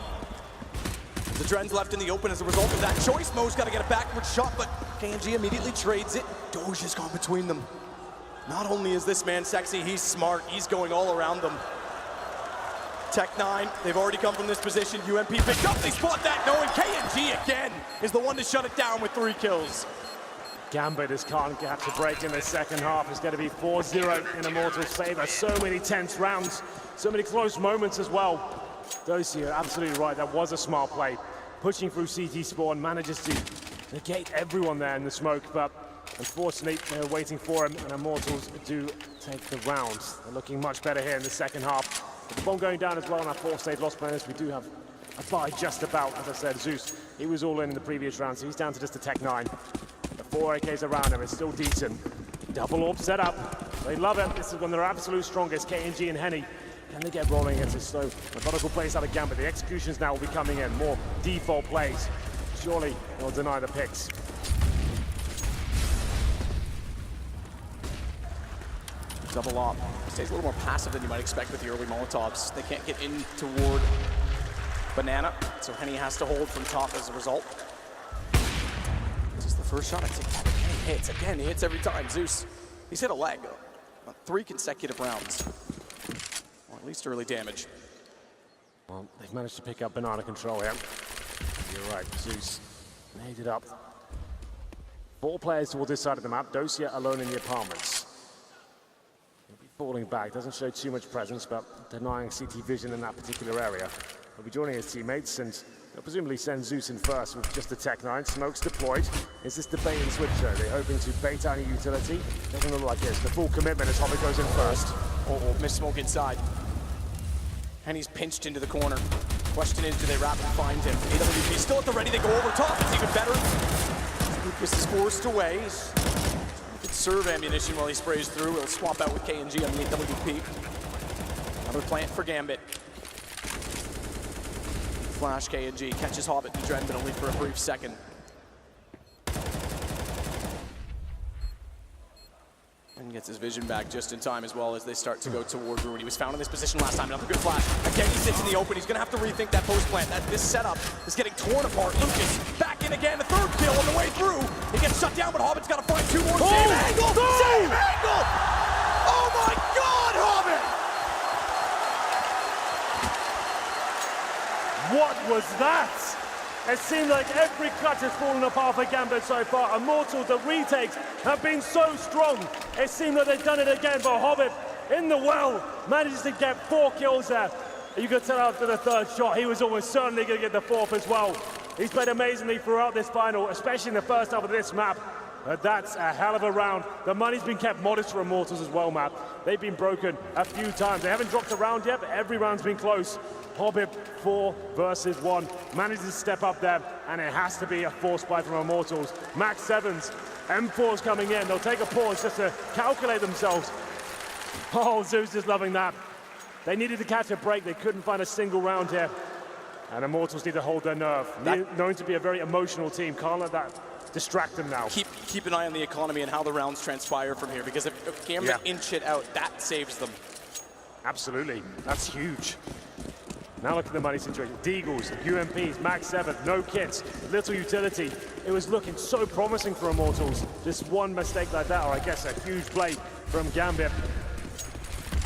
The Dren's left in the open as a result of that choice. Mo's got to get a backward shot, but KNG immediately trades it. Doge has gone between them. Not only is this man sexy, he's smart. He's going all around them. Tech 9, they've already come from this position. UMP picked up, they spot that, knowing KNG again is the one to shut it down with 3 kills. Gambit just can't catch a break in the second half. It's going to be 4-0 in Immortals' favor. So many tense rounds, so many close moments as well. Dosi, you're absolutely right. That was a smart play. Pushing through CT spawn, manages to negate everyone there in the smoke, but unfortunately, they're waiting for him, and Immortals do take the round. They're looking much better here in the second half. The bomb going down as well on our 4-stage loss bonus. We do have a buy just about. As I said, Zeus, he was all in the previous round, so he's down to just a Tech 9. The 4 AKs around him is still decent. Double orb set up. They love it. This is when they're absolute strongest. KNG and Henny. Can they get rolling against this slow, methodical plays out of Gambit? The executions now will be coming in. More default plays. Surely they'll deny the picks. Double op. Stays a little more passive than you might expect with the early Molotovs. They can't get in toward Banana, so Henny has to hold from top as a result. This is the first shot. I think Henny hits. Again, he hits every time. Zeus, he's hit a leg on 3 consecutive rounds. Or at least early damage. Well, they've managed to pick up Banana control here. You're right, Zeus made it up. 4 players towards this side of the map. Dosia alone in the apartments. He'll be falling back. Doesn't show too much presence, but denying CT vision in that particular area. He'll be joining his teammates, and they'll presumably send Zeus in first with just the Tech 9. Smokes deployed. Is this the bait and switch show? They're hoping to bait out any utility. Doesn't look like this. The full commitment as Hobbit goes in first. Oh, missed smoke inside. Henny's pinched into the corner. Question is, do they wrap and find him? AWP still at the ready. They go over top. It's even better. Lucas is forced away. He can serve ammunition while he sprays through. He'll swap out with KNG on the AWP. Another plant for Gambit. Flash KNG catches Hobbit and Dren, but only for a brief second. And gets his vision back just in time as well as they start to go toward Ruin. He was found in this position last time. Another good flash. Again, he sits in the open. He's going to have to rethink that post plant. This setup is getting torn apart. Lucas back in again. A 3rd kill on the way through. He gets shut down, but Hobbit's got to find 2 more. Same angle! Same angle! Oh my God, Hobbit! What was that? It seemed like every cut has fallen apart for Gambit so far. Immortals, the retakes have been so strong. It seemed like they've done it again, but Hobbit in the well manages to get 4 kills there. You could tell after the 3rd shot, he was almost certainly going to get the 4th as well. He's played amazingly throughout this final, especially in the first half of this map. But that's a hell of a round. The money's been kept modest for Immortals as well, Matt. They've been broken a few times. They haven't dropped a round yet, but every round's been close. Hobbit 4 versus 1 manages to step up there, and it has to be a force buy from Immortals. Max 7s, M4's coming in. They'll take a pause just to calculate themselves. Oh, Zeus is loving that. They needed to catch a break. They couldn't find a single round here. And Immortals need to hold their nerve. Known to be a very emotional team. Can't let that distract them now. Keep an eye on the economy and how the rounds transpire from here, because if Gambit inch it out, that saves them. Absolutely. That's huge. Now look at the money situation. Deagles, UMPs, Max 7, no kits, little utility. It was looking so promising for Immortals. Just one mistake like that, or I guess a huge play from Gambit.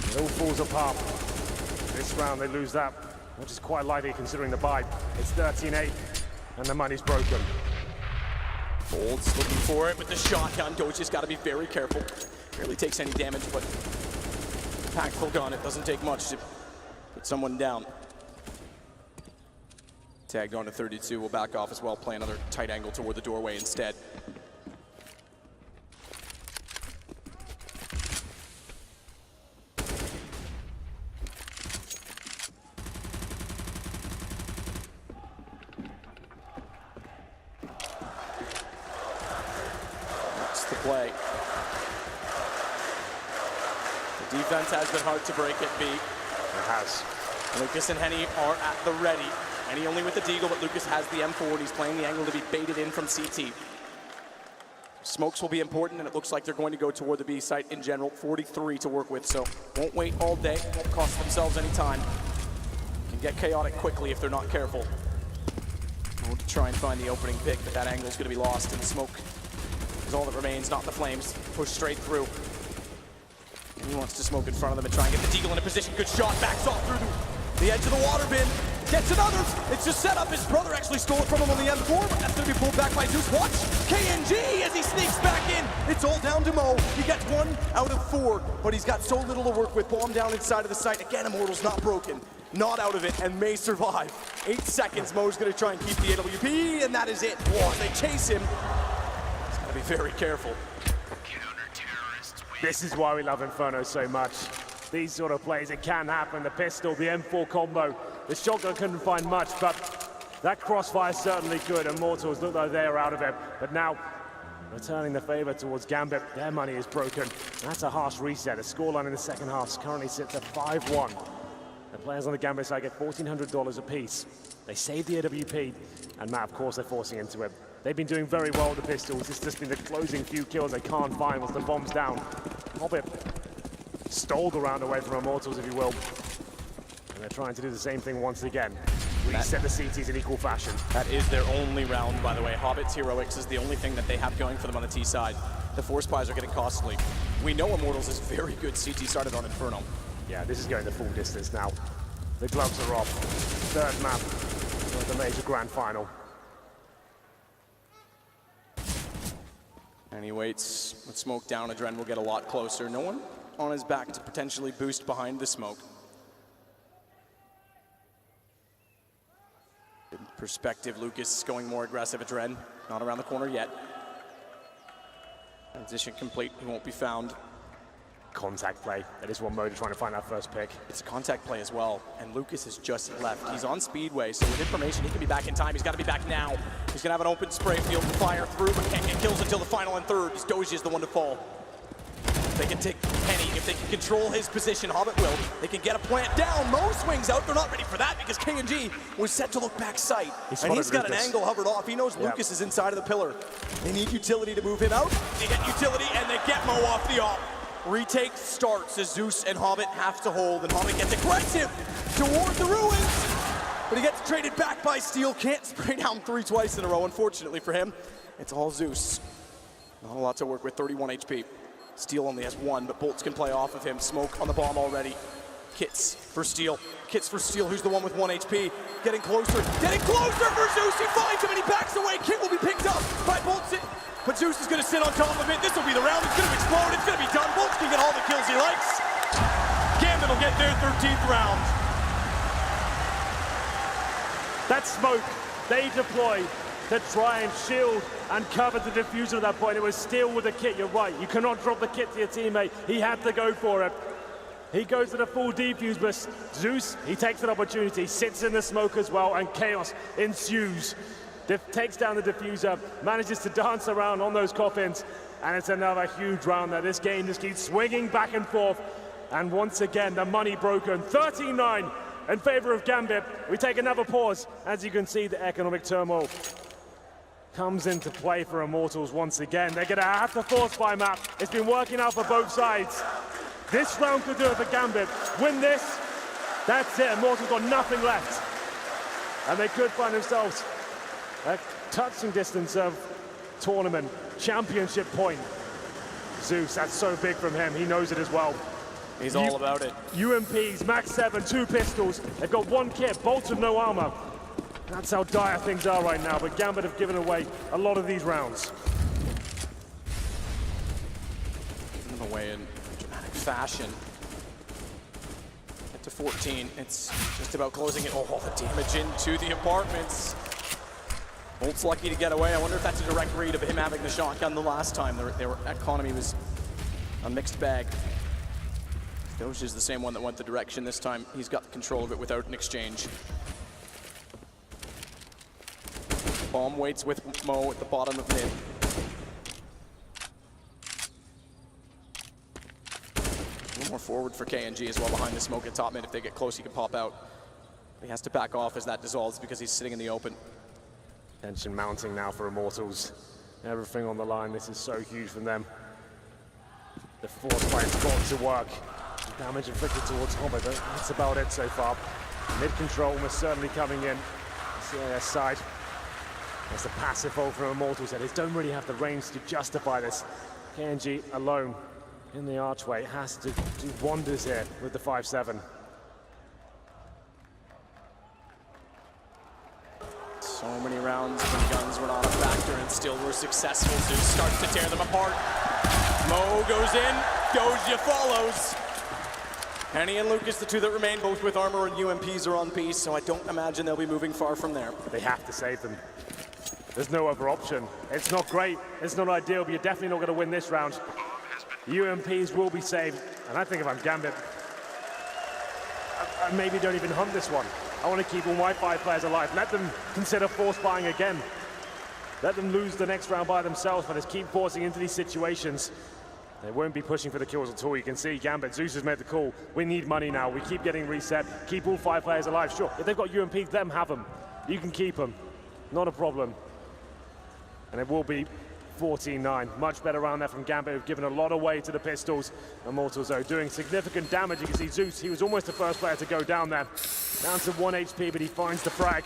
It all falls apart. This round they lose that, which is quite likely considering the bye. It's 13-8, and the money's broken. Bolts looking for it with the shotgun. Doja's got to be very careful. Barely takes any damage, but impactful gun. It doesn't take much to put someone down. Tagged on to 32. Will back off as well. Play another tight angle toward the doorway instead. The play. The defense has been hard to break at B. It has. Lucas and Henny are at the ready. Henny only with the deagle, but Lucas has the M4 and he's playing the angle to be baited in from CT. Smokes will be important, and it looks like they're going to go toward the B site in general. 43 to work with, so won't wait all day, won't cost themselves any time. Can get chaotic quickly if they're not careful. We'll try and find the opening pick, but that angle is going to be lost in the smoke. Is all that remains, not the flames. Push straight through. And he wants to smoke in front of them and try and get the deagle in a position. Good shot, backs off through the edge of the water bin. Gets another. It's just set up. His brother actually stole it from him on the M4, but that's going to be pulled back by Zeus. Watch KNG as he sneaks back in. It's all down to Mo. He gets 1 out of 4, but he's got so little to work with. Bomb down inside of the site. Again, Immortals not broken. Not out of it, and may survive. 8 seconds. Mo's going to try and keep the AWP, and that is it. Whoa, they chase him. Be very careful. This is why we love Inferno so much. These sort of plays, it can happen. The pistol, the M4 combo. The shotgun couldn't find much, but that crossfire certainly could. Immortals look like they're out of it. But now, returning the favor towards Gambit, their money is broken. That's a harsh reset. The scoreline in the second half currently sits at 5-1. The players on the Gambit side get $1,400 apiece. They save the AWP, and Matt, of course, they're forcing into it. They've been doing very well with the pistols. It's just been the closing few kills they can't find once the bomb's down. Hobbit stole the round away from Immortals, if you will. And they're trying to do the same thing once again. Reset the CTs in equal fashion. That is their only round, by the way. Hobbit's heroics is the only thing that they have going for them on the T side. The force buys are getting costly. We know Immortals is very good CT started on Inferno. Yeah, this is going the full distance now. The gloves are off. Third map of the Major Grand Final. And he waits with smoke down. Adren will get a lot closer. No one on his back to potentially boost behind the smoke. In perspective, Lucas going more aggressive. Adren not around the corner yet. Transition complete. He won't be found. Contact play. That is what Mo trying to find that first pick. It's a contact play as well, and Lucas has just left. He's on Speedway, so with information, he can be back in time. He's got to be back now. He's going to have an open spray field to fire through, but can't get kills until the final and third. Doja is the one to fall. They can take Penny. If they can control his position, Hobbit will. They can get a plant down. Mo swings out. They're not ready for that because KNG was set to look back sight. And he's got an angle hovered off. He knows Lucas is inside of the pillar. They need utility to move him out. They get utility, and they get Mo off the op. Retake starts as Zeus and Hobbit have to hold, and Hobbit gets aggressive toward the ruins, but he gets traded back by Steel. Can't spray down 3 twice in a row, unfortunately for him. It's all Zeus. Not a lot to work with, 31 HP. Steel only has 1, but Bolts can play off of him. Smoke on the bomb already. Kits for Steel. Kits for Steel, who's the one with 1 HP. Getting closer for Zeus. He finds him and he backs away. Kit will be picked up by Bolts. But Zeus is going to sit on top of it. This will be the round. It's going to explode. It's going to be done. Bolts can get all the kills he likes. Gambit will get their 13th round. That smoke they deploy to try and shield and cover the diffuser at that point. It was Steel with the kit, you're right. You cannot drop the kit to your teammate. He had to go for it. He goes to the full defuse, but Zeus, he takes an opportunity, sits in the smoke as well, and chaos ensues. Takes down the diffuser, manages to dance around on those coffins, and it's another huge round there. This game just keeps swinging back and forth, and once again, the money broken. 13-9 in favor of Gambit. We take another pause. As you can see, the economic turmoil comes into play for Immortals once again. They're gonna have to force buy map. It's been working out for both sides. This round could do it for Gambit. Win this, that's it. Immortals got nothing left. And they could find themselves a touching distance of tournament championship point. Zeus, that's so big from him. He knows it as well. He's all about it. UMPs, max 7, 2 pistols. They've got 1 kit, bolts with no armor. That's how dire things are right now, but Gambit have given away a lot of these rounds. Given away in dramatic fashion. Get to 14. It's just about closing it. Oh, the damage into the apartments. Bolt's lucky to get away. I wonder if that's a direct read of him having the shotgun the last time. Their economy was a mixed bag. Doge is the same one that went the direction. This time he's got control of it without an exchange. Bomb waits with Mo at the bottom of mid. A little more forward for KNG as well behind the smoke at top mid. If they get close, he can pop out. He has to back off as that dissolves because he's sitting in the open. Tension mounting now for Immortals. Everything on the line. This is so huge from them. The force fight's got to work. Damage inflicted towards Hobbit, but that's about it so far. Mid control almost certainly coming in. CIS side. There's the passive hold from Immortals that they don't really have the range to justify this. KNG alone in the archway has to do wonders here with the 5-7. So many rounds when guns were not a factor and still were successful. Zeus starts to tear them apart. Mo goes in, Doja follows. Henny and Lucas, the two that remain, both with armor and UMPs are on piece, so I don't imagine they'll be moving far from there. They have to save them. There's no other option. It's not great, it's not ideal, but you're definitely not going to win this round. UMPs will be saved, and I think if I'm Gambit, I maybe don't even hunt this one. I want to keep all my 5 players alive. Let them consider force buying again. Let them lose the next round by themselves, but just keep forcing into these situations. They won't be pushing for the kills at all. You can see Gambit, Zeus has made the call. We need money now. We keep getting reset. Keep all 5 players alive. Sure, if they've got UMPs, let them have them. You can keep them. Not a problem. And it will be 14-9. Much better round there from Gambit, who've given a lot away to the pistols. Immortals, though, doing significant damage. You can see Zeus, he was almost the first player to go down there. Down to 1 HP, but he finds the frag.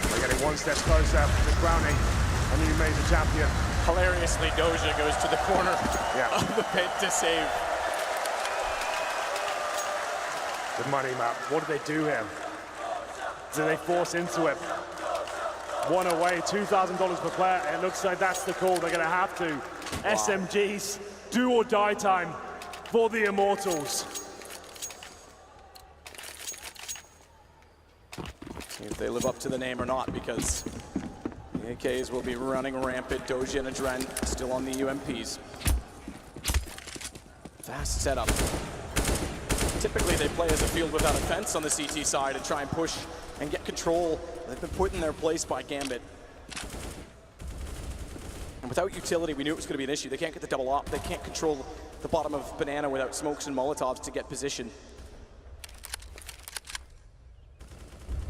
They're getting 1 step closer to crowning a new major champion. Hilariously, Doja goes to the corner of the pit to save. The money map. What do they do here? Do they force into it? 1 away, $2,000 per player. It looks like that's the call. They're going to have to. Wow. SMGs, do or die time for the Immortals. See if they live up to the name or not, because the AKs will be running rampant. Doja and Adren still on the UMPs. Fast setup. Typically they play as a field without a fence on the CT side and try and push and get control. They've been put in their place by Gambit. And without utility, we knew it was going to be an issue. They can't get the double op. They can't control the bottom of Banana without smokes and Molotovs to get position.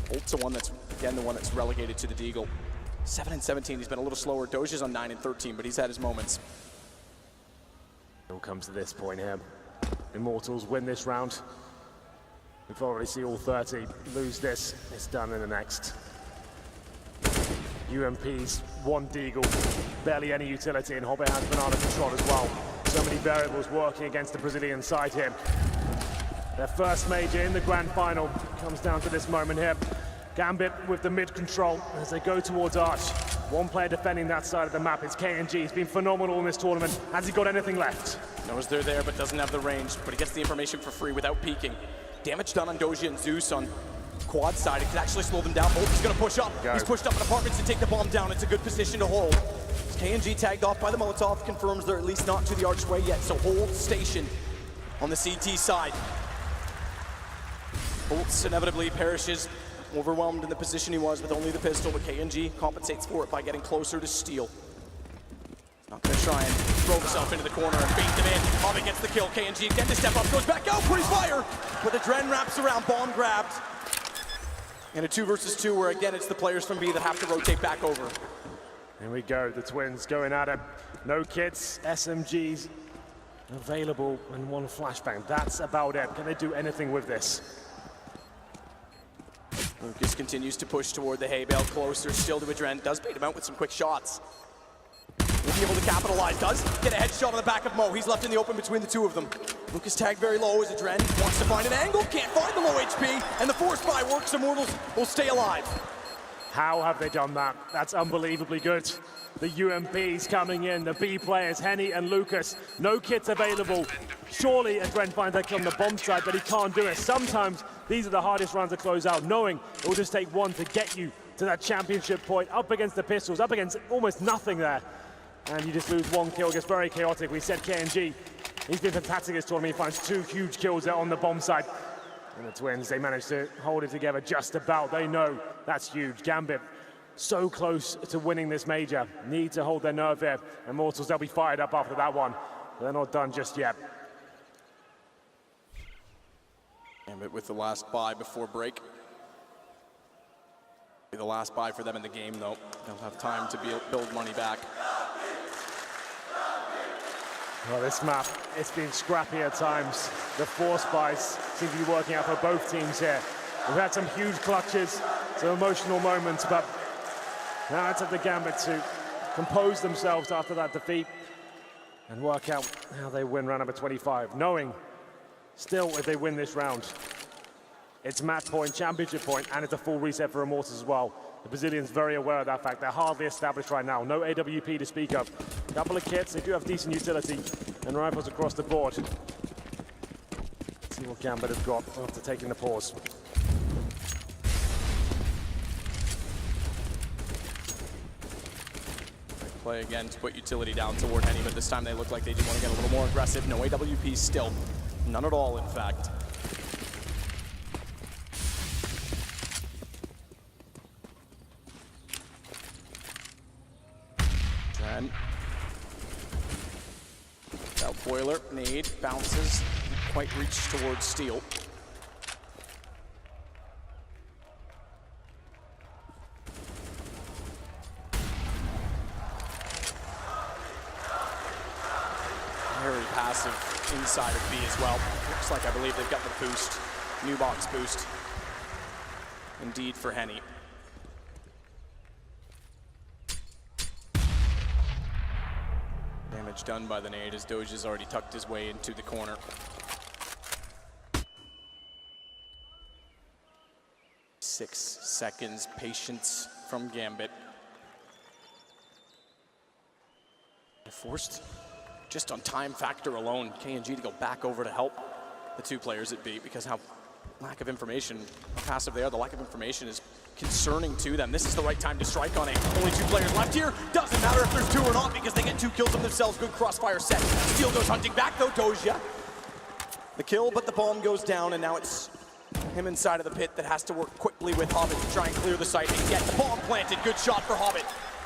Bolt's the one that's, again, the one that's relegated to the Deagle. 7 and 17, he's been a little slower. Doja's on 9 and 13, but he's had his moments. It all comes to this point here. Immortals win this round. We've already seen all 30 lose this. It's done in the next. UMPs, 1 Deagle, barely any utility, and Hobbit has banana control as well. So many variables working against the Brazilian side here. Their first major in the grand final comes down to this moment here. Gambit with the mid control as they go towards Arch. 1 player defending that side of the map. It's KNG. He's been phenomenal in this tournament. Has he got anything left? Knows they're there, but doesn't have the range. But he gets the information for free without peeking. Damage done on Doja and Zeus on quad side. It could actually slow them down. Bolt is going to push up. He's pushed up in apartments to take the bomb down. It's a good position to hold. KNG tagged off by the Molotov, confirms they're at least not to the archway yet, so hold station on the CT side. Bolts inevitably perishes, overwhelmed in the position he was with only the pistol, but KNG compensates for it by getting closer to Steel. Not gonna try and throw himself into the corner and bait them in. Hobbit gets the kill. KNG again to step up, goes back out, pretty fire, but the Dren wraps around, bomb grabbed. And a 2 versus 2 where again it's the players from B that have to rotate back over. Here we go, the twins going at it. No kits, SMGs available, and 1 flashbang. That's about it. Can they do anything with this? Lucas continues to push toward the hay bale, closer still to Adren. Does bait him out with some quick shots. Will be able to capitalize. Does get a headshot on the back of Mo. He's left in the open between the two of them. Lucas tagged very low as Adren wants to find an angle. Can't find the low HP, and the force buy works. Immortals will stay alive. How have they done that? That's unbelievably good. The UMPs coming in, the B players, Henny and Lucas. No kits available. Surely Adren finds that kill on the bomb side, but he can't do it. Sometimes these are the hardest rounds to close out, knowing it will just take one to get you to that championship point, up against the pistols, up against almost nothing there. And you just lose 1 kill. It gets very chaotic. We said KNG, he's been fantastic this tournament. He finds 2 huge kills there on the bomb side. And the twins, they managed to hold it together just about. They know that's huge. Gambit, so close to winning this major. Need to hold their nerve here. Immortals, they'll be fired up after that one. But they're not done just yet. Gambit with the last buy before break. Be the last buy for them in the game, though. They'll have time to build money back. Well, this map, it's been scrappy at times. The force buys seem to be working out for both teams here. We've had some huge clutches, some emotional moments, but now it's up to Gambit to compose themselves after that defeat and work out how they win round number 25, knowing still if they win this round, it's match point, championship point, and it's a full reset for Immortals as well. The Brazilians very aware of that fact. They're hardly established right now. No AWP to speak of. A couple of kits, they do have decent utility, and rifles across the board. Let's see what Gambit have got after taking the pause. Play again to put utility down toward Henny, but this time they look like they do want to get a little more aggressive. No AWP still. None at all, in fact. Dren. Out boiler, nade, bounces, didn't quite reach towards Steel. Very passive inside of B as well. Looks like I believe they've got the boost, new box boost. Indeed for Henny. Damage done by the nade as Doge has already tucked his way into the corner. Six seconds patience from Gambit. Forced just on time factor alone, KNG to go back over to help the 2 players at B, because how lack of information, how passive they are, the lack of information is concerning to them. This is the right time to strike on it. Only 2 players left here. Doesn't matter if there's 2 or not, because they get 2 kills of themselves. Good crossfire set. Steel goes hunting back though, Doja. The kill, but the bomb goes down, and now it's him inside of the pit that has to work quickly with Hobbit to try and clear the site and get the bomb planted. Good shot for Hobbit.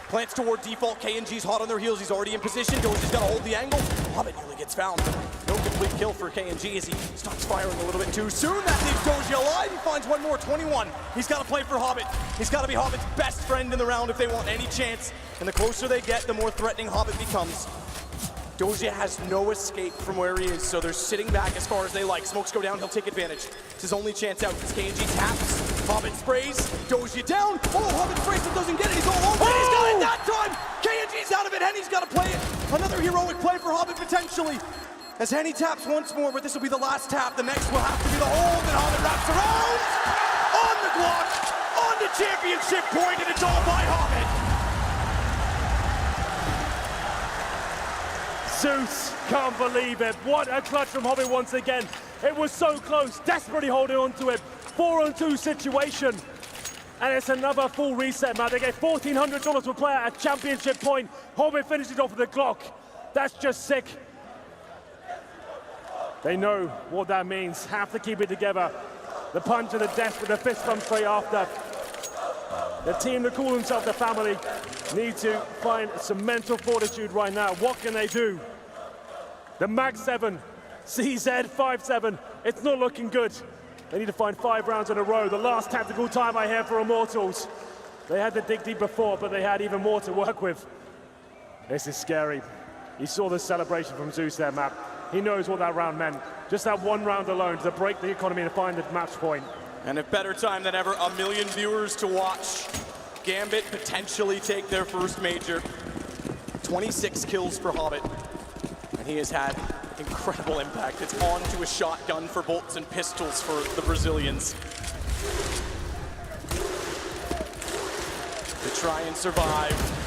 Plants toward default. KNG's hot on their heels. He's already in position. Doja's got to hold the angle. Hobbit nearly gets found. No complete kill for KNG as he stops firing a little bit too soon. That leaves Doja alive. He finds one more, 21. He's got to play for Hobbit. He's got to be Hobbit's best friend in the round if they want any chance. And the closer they get, the more threatening Hobbit becomes. Doja has no escape from where he is, so they're sitting back as far as they like. Smokes go down, he'll take advantage. It's his only chance out because KNG taps. Hobbit sprays, Doja down. Oh, Hobbit sprays but doesn't get it. He's all over it. He's got it that time. KNG's out of it. Henny's got to play it. Another heroic play for Hobbit potentially. As Henny taps once more, but this will be the last tap. The next will have to be the hold, and Hobbit wraps around. On the block, on the championship point, and it's all by Hobbit. Zeus Can't believe it. What a clutch from Hobbit once again. It was so close, desperately holding on to it. 4-on-2 situation. And it's another full reset, man. They get $1,400 per player at championship point. Hobbit finishes off with the clock. That's just sick. They know what that means. Have to keep it together. The punch to the death with the fist bump straight after. The team that call themselves the family need to find some mental fortitude right now. What can they do? The Mag 7, CZ 5-7. It's not looking good. They need to find 5 rounds in a row. The last tactical time I hear for Immortals. They had to dig deep before, but they had even more to work with. This is scary. You saw the celebration from Zeus there, Matt. He knows what that round meant. Just that one round alone to break the economy and find the match point. And a better time than ever, 1 million viewers to watch. Gambit potentially take their first major. 26 kills for Hobbit. And he has had incredible impact. It's on to a shotgun for bolts and pistols for the Brazilians. To try and survive.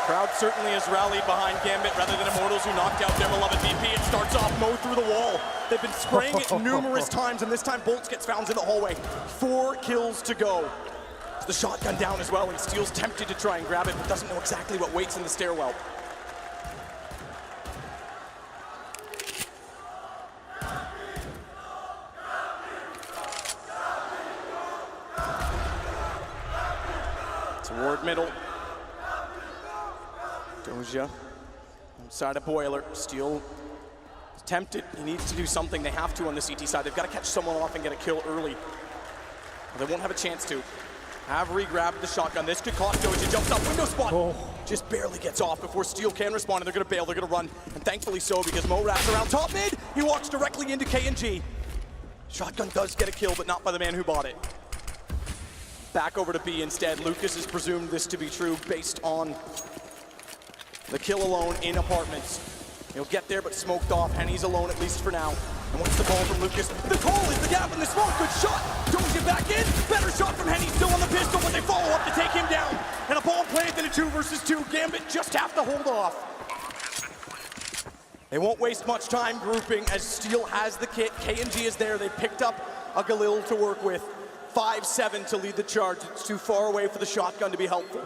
Crowd certainly has rallied behind Gambit rather than Immortals, who knocked out their beloved VP. It starts off Mo through the wall. They've been spraying it numerous times, and this time Bolts gets found in the hallway. 4 kills to go. The shotgun down as well, and Steel's tempted to try and grab it, but doesn't know exactly what waits in the stairwell. Toward middle. Doja inside a boiler. Steel is tempted. He needs to do something. They have to on the CT side. They've got to catch someone off and get a kill early. Well, they won't have a chance to. Have re-grabbed the shotgun. This could cost Doja. Jumps up, window spot. Just barely gets off before Steel can respond, and they're going to bail. They're going to run, and thankfully so, because Mo wraps around top mid. He walks directly into KNG. Shotgun does get a kill, but not by the man who bought it. Back over to B instead. Lucas has presumed this to be true based on the kill alone in apartments. He'll get there, but smoked off. Henny's alone, at least for now. And what's the ball from Lucas? The call is the gap in the smoke. Good shot. Don't get back in. Better shot from Henny. Still on the pistol, but they follow up to take him down. And a ball planted in a 2 versus 2. Gambit just have to hold off. They won't waste much time grouping as Steel has the kit. KNG is there. They picked up a Galil to work with. 5-7 to lead the charge. It's too far away for the shotgun to be helpful.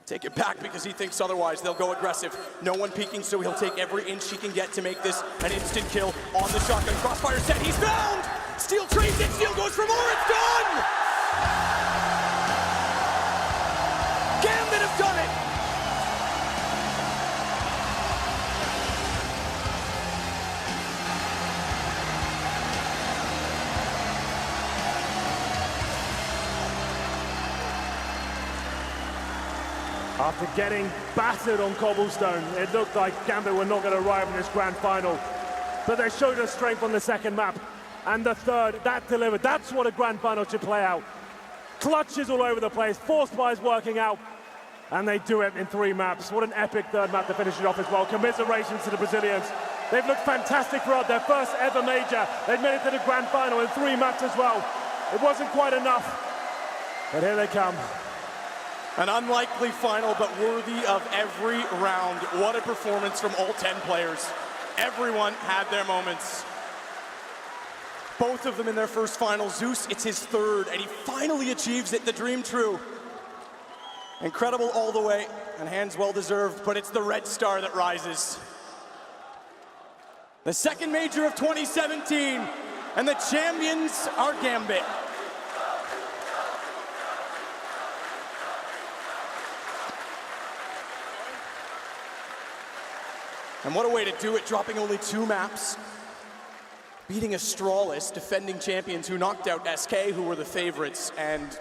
Take it back because he thinks otherwise. They'll go aggressive. No one peeking, so he'll take every inch he can get to make this an instant kill on the shotgun. Crossfire set, he's found! Steel trades it, Steel goes for more, it's done! Gambit have done it! After getting battered on cobblestone, it looked like Gambit were not going to arrive in this grand final. But they showed us strength on the second map. And the third, that delivered. That's what a grand final should play out. Clutches all over the place, force buys working out. And they do it in 3 maps. What an epic third map to finish it off as well. Commiserations to the Brazilians. They've looked fantastic throughout their first ever major. They've made it to the grand final in 3 maps as well. It wasn't quite enough. But here they come. An unlikely final, but worthy of every round. What a performance from all 10 players. Everyone had their moments. Both of them in their first final. Zeus, it's his 3rd, and he finally achieves it, the dream true. Incredible all the way, and hands well deserved, but it's the red star that rises. The second major of 2017, and the champions are Gambit. And what a way to do it, dropping only 2 maps. Beating Astralis, defending champions who knocked out SK, who were the favorites. And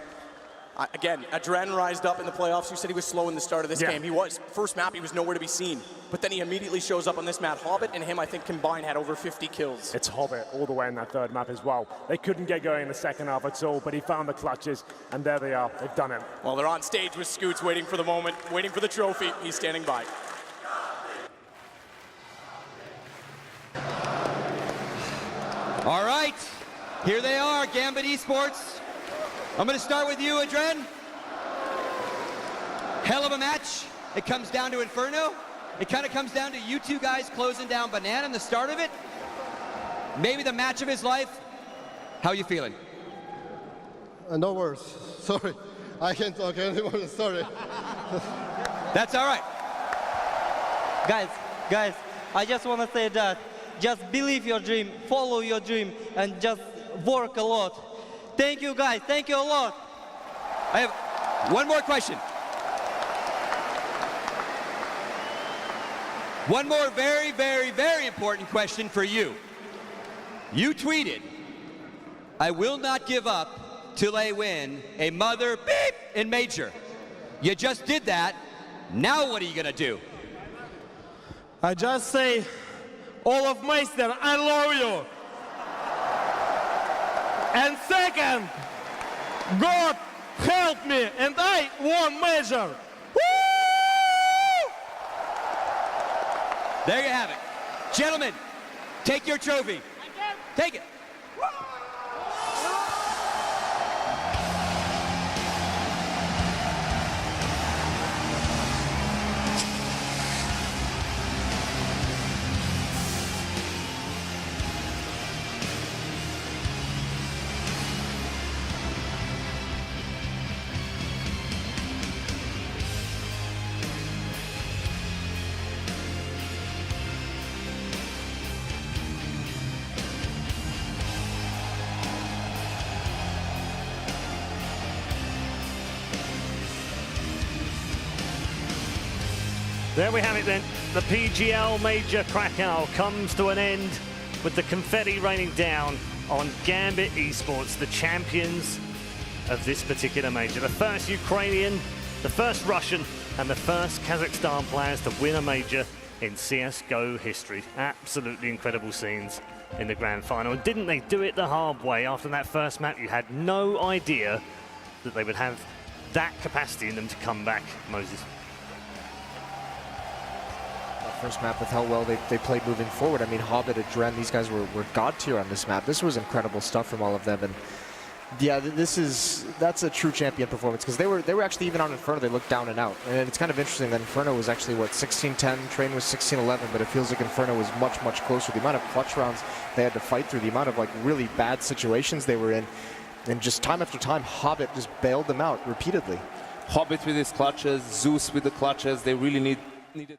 again, Adren rised up in the playoffs. You said he was slow in the start of this game. He was. First map, he was nowhere to be seen. But then he immediately shows up on this map. Hobbit and him, I think, combined had over 50 kills. It's Hobbit all the way in that third map as well. They couldn't get going in the second half at all, but he found the clutches, and there they are. They've done it. Well, they're on stage with Scoots, waiting for the moment, waiting for the trophy. He's standing by. All right, here they are, Gambit Esports. I'm going to start with you, Adren. Hell of a match. It comes down to Inferno. It kind of comes down to you two guys closing down Banana in the start of it. Maybe the match of his life. How you feeling? No words. Sorry. I can't talk anymore. Sorry. That's all right. Guys, I just want to say that just believe your dream, follow your dream, and just work a lot. Thank you, guys. Thank you a lot. I have one more question. One more very, very, very important question for you. You tweeted, "I will not give up till I win a mother beep in Major." You just did that. Now what are you gonna do? I just say, Olaf Meister, I love you. And second, God help me, and I won Major. There you have it. Gentlemen, take your trophy. Take it. There we have it then. The PGL Major Krakow comes to an end with the confetti raining down on Gambit Esports, the champions of this particular major. The first Ukrainian, the first Russian, and the first Kazakhstan players to win a major in CSGO history. Absolutely incredible scenes in the grand final. And didn't they do it the hard way? After that first map, you had no idea that they would have that capacity in them to come back, Moses. First map with how well they played moving forward. I mean, Hobbit, Adren, these guys were god tier on this map. This was incredible stuff from all of them. And yeah, that's a true champion performance, because they were actually even on Inferno. They looked down and out. And it's kind of interesting that Inferno was actually, what, 16-10, Train was 16-11, but it feels like Inferno was much, much closer. The amount of clutch rounds they had to fight through, the amount of like really bad situations they were in, and just time after time, Hobbit just bailed them out repeatedly. Hobbit with his clutches, Zeus with the clutches, they really needed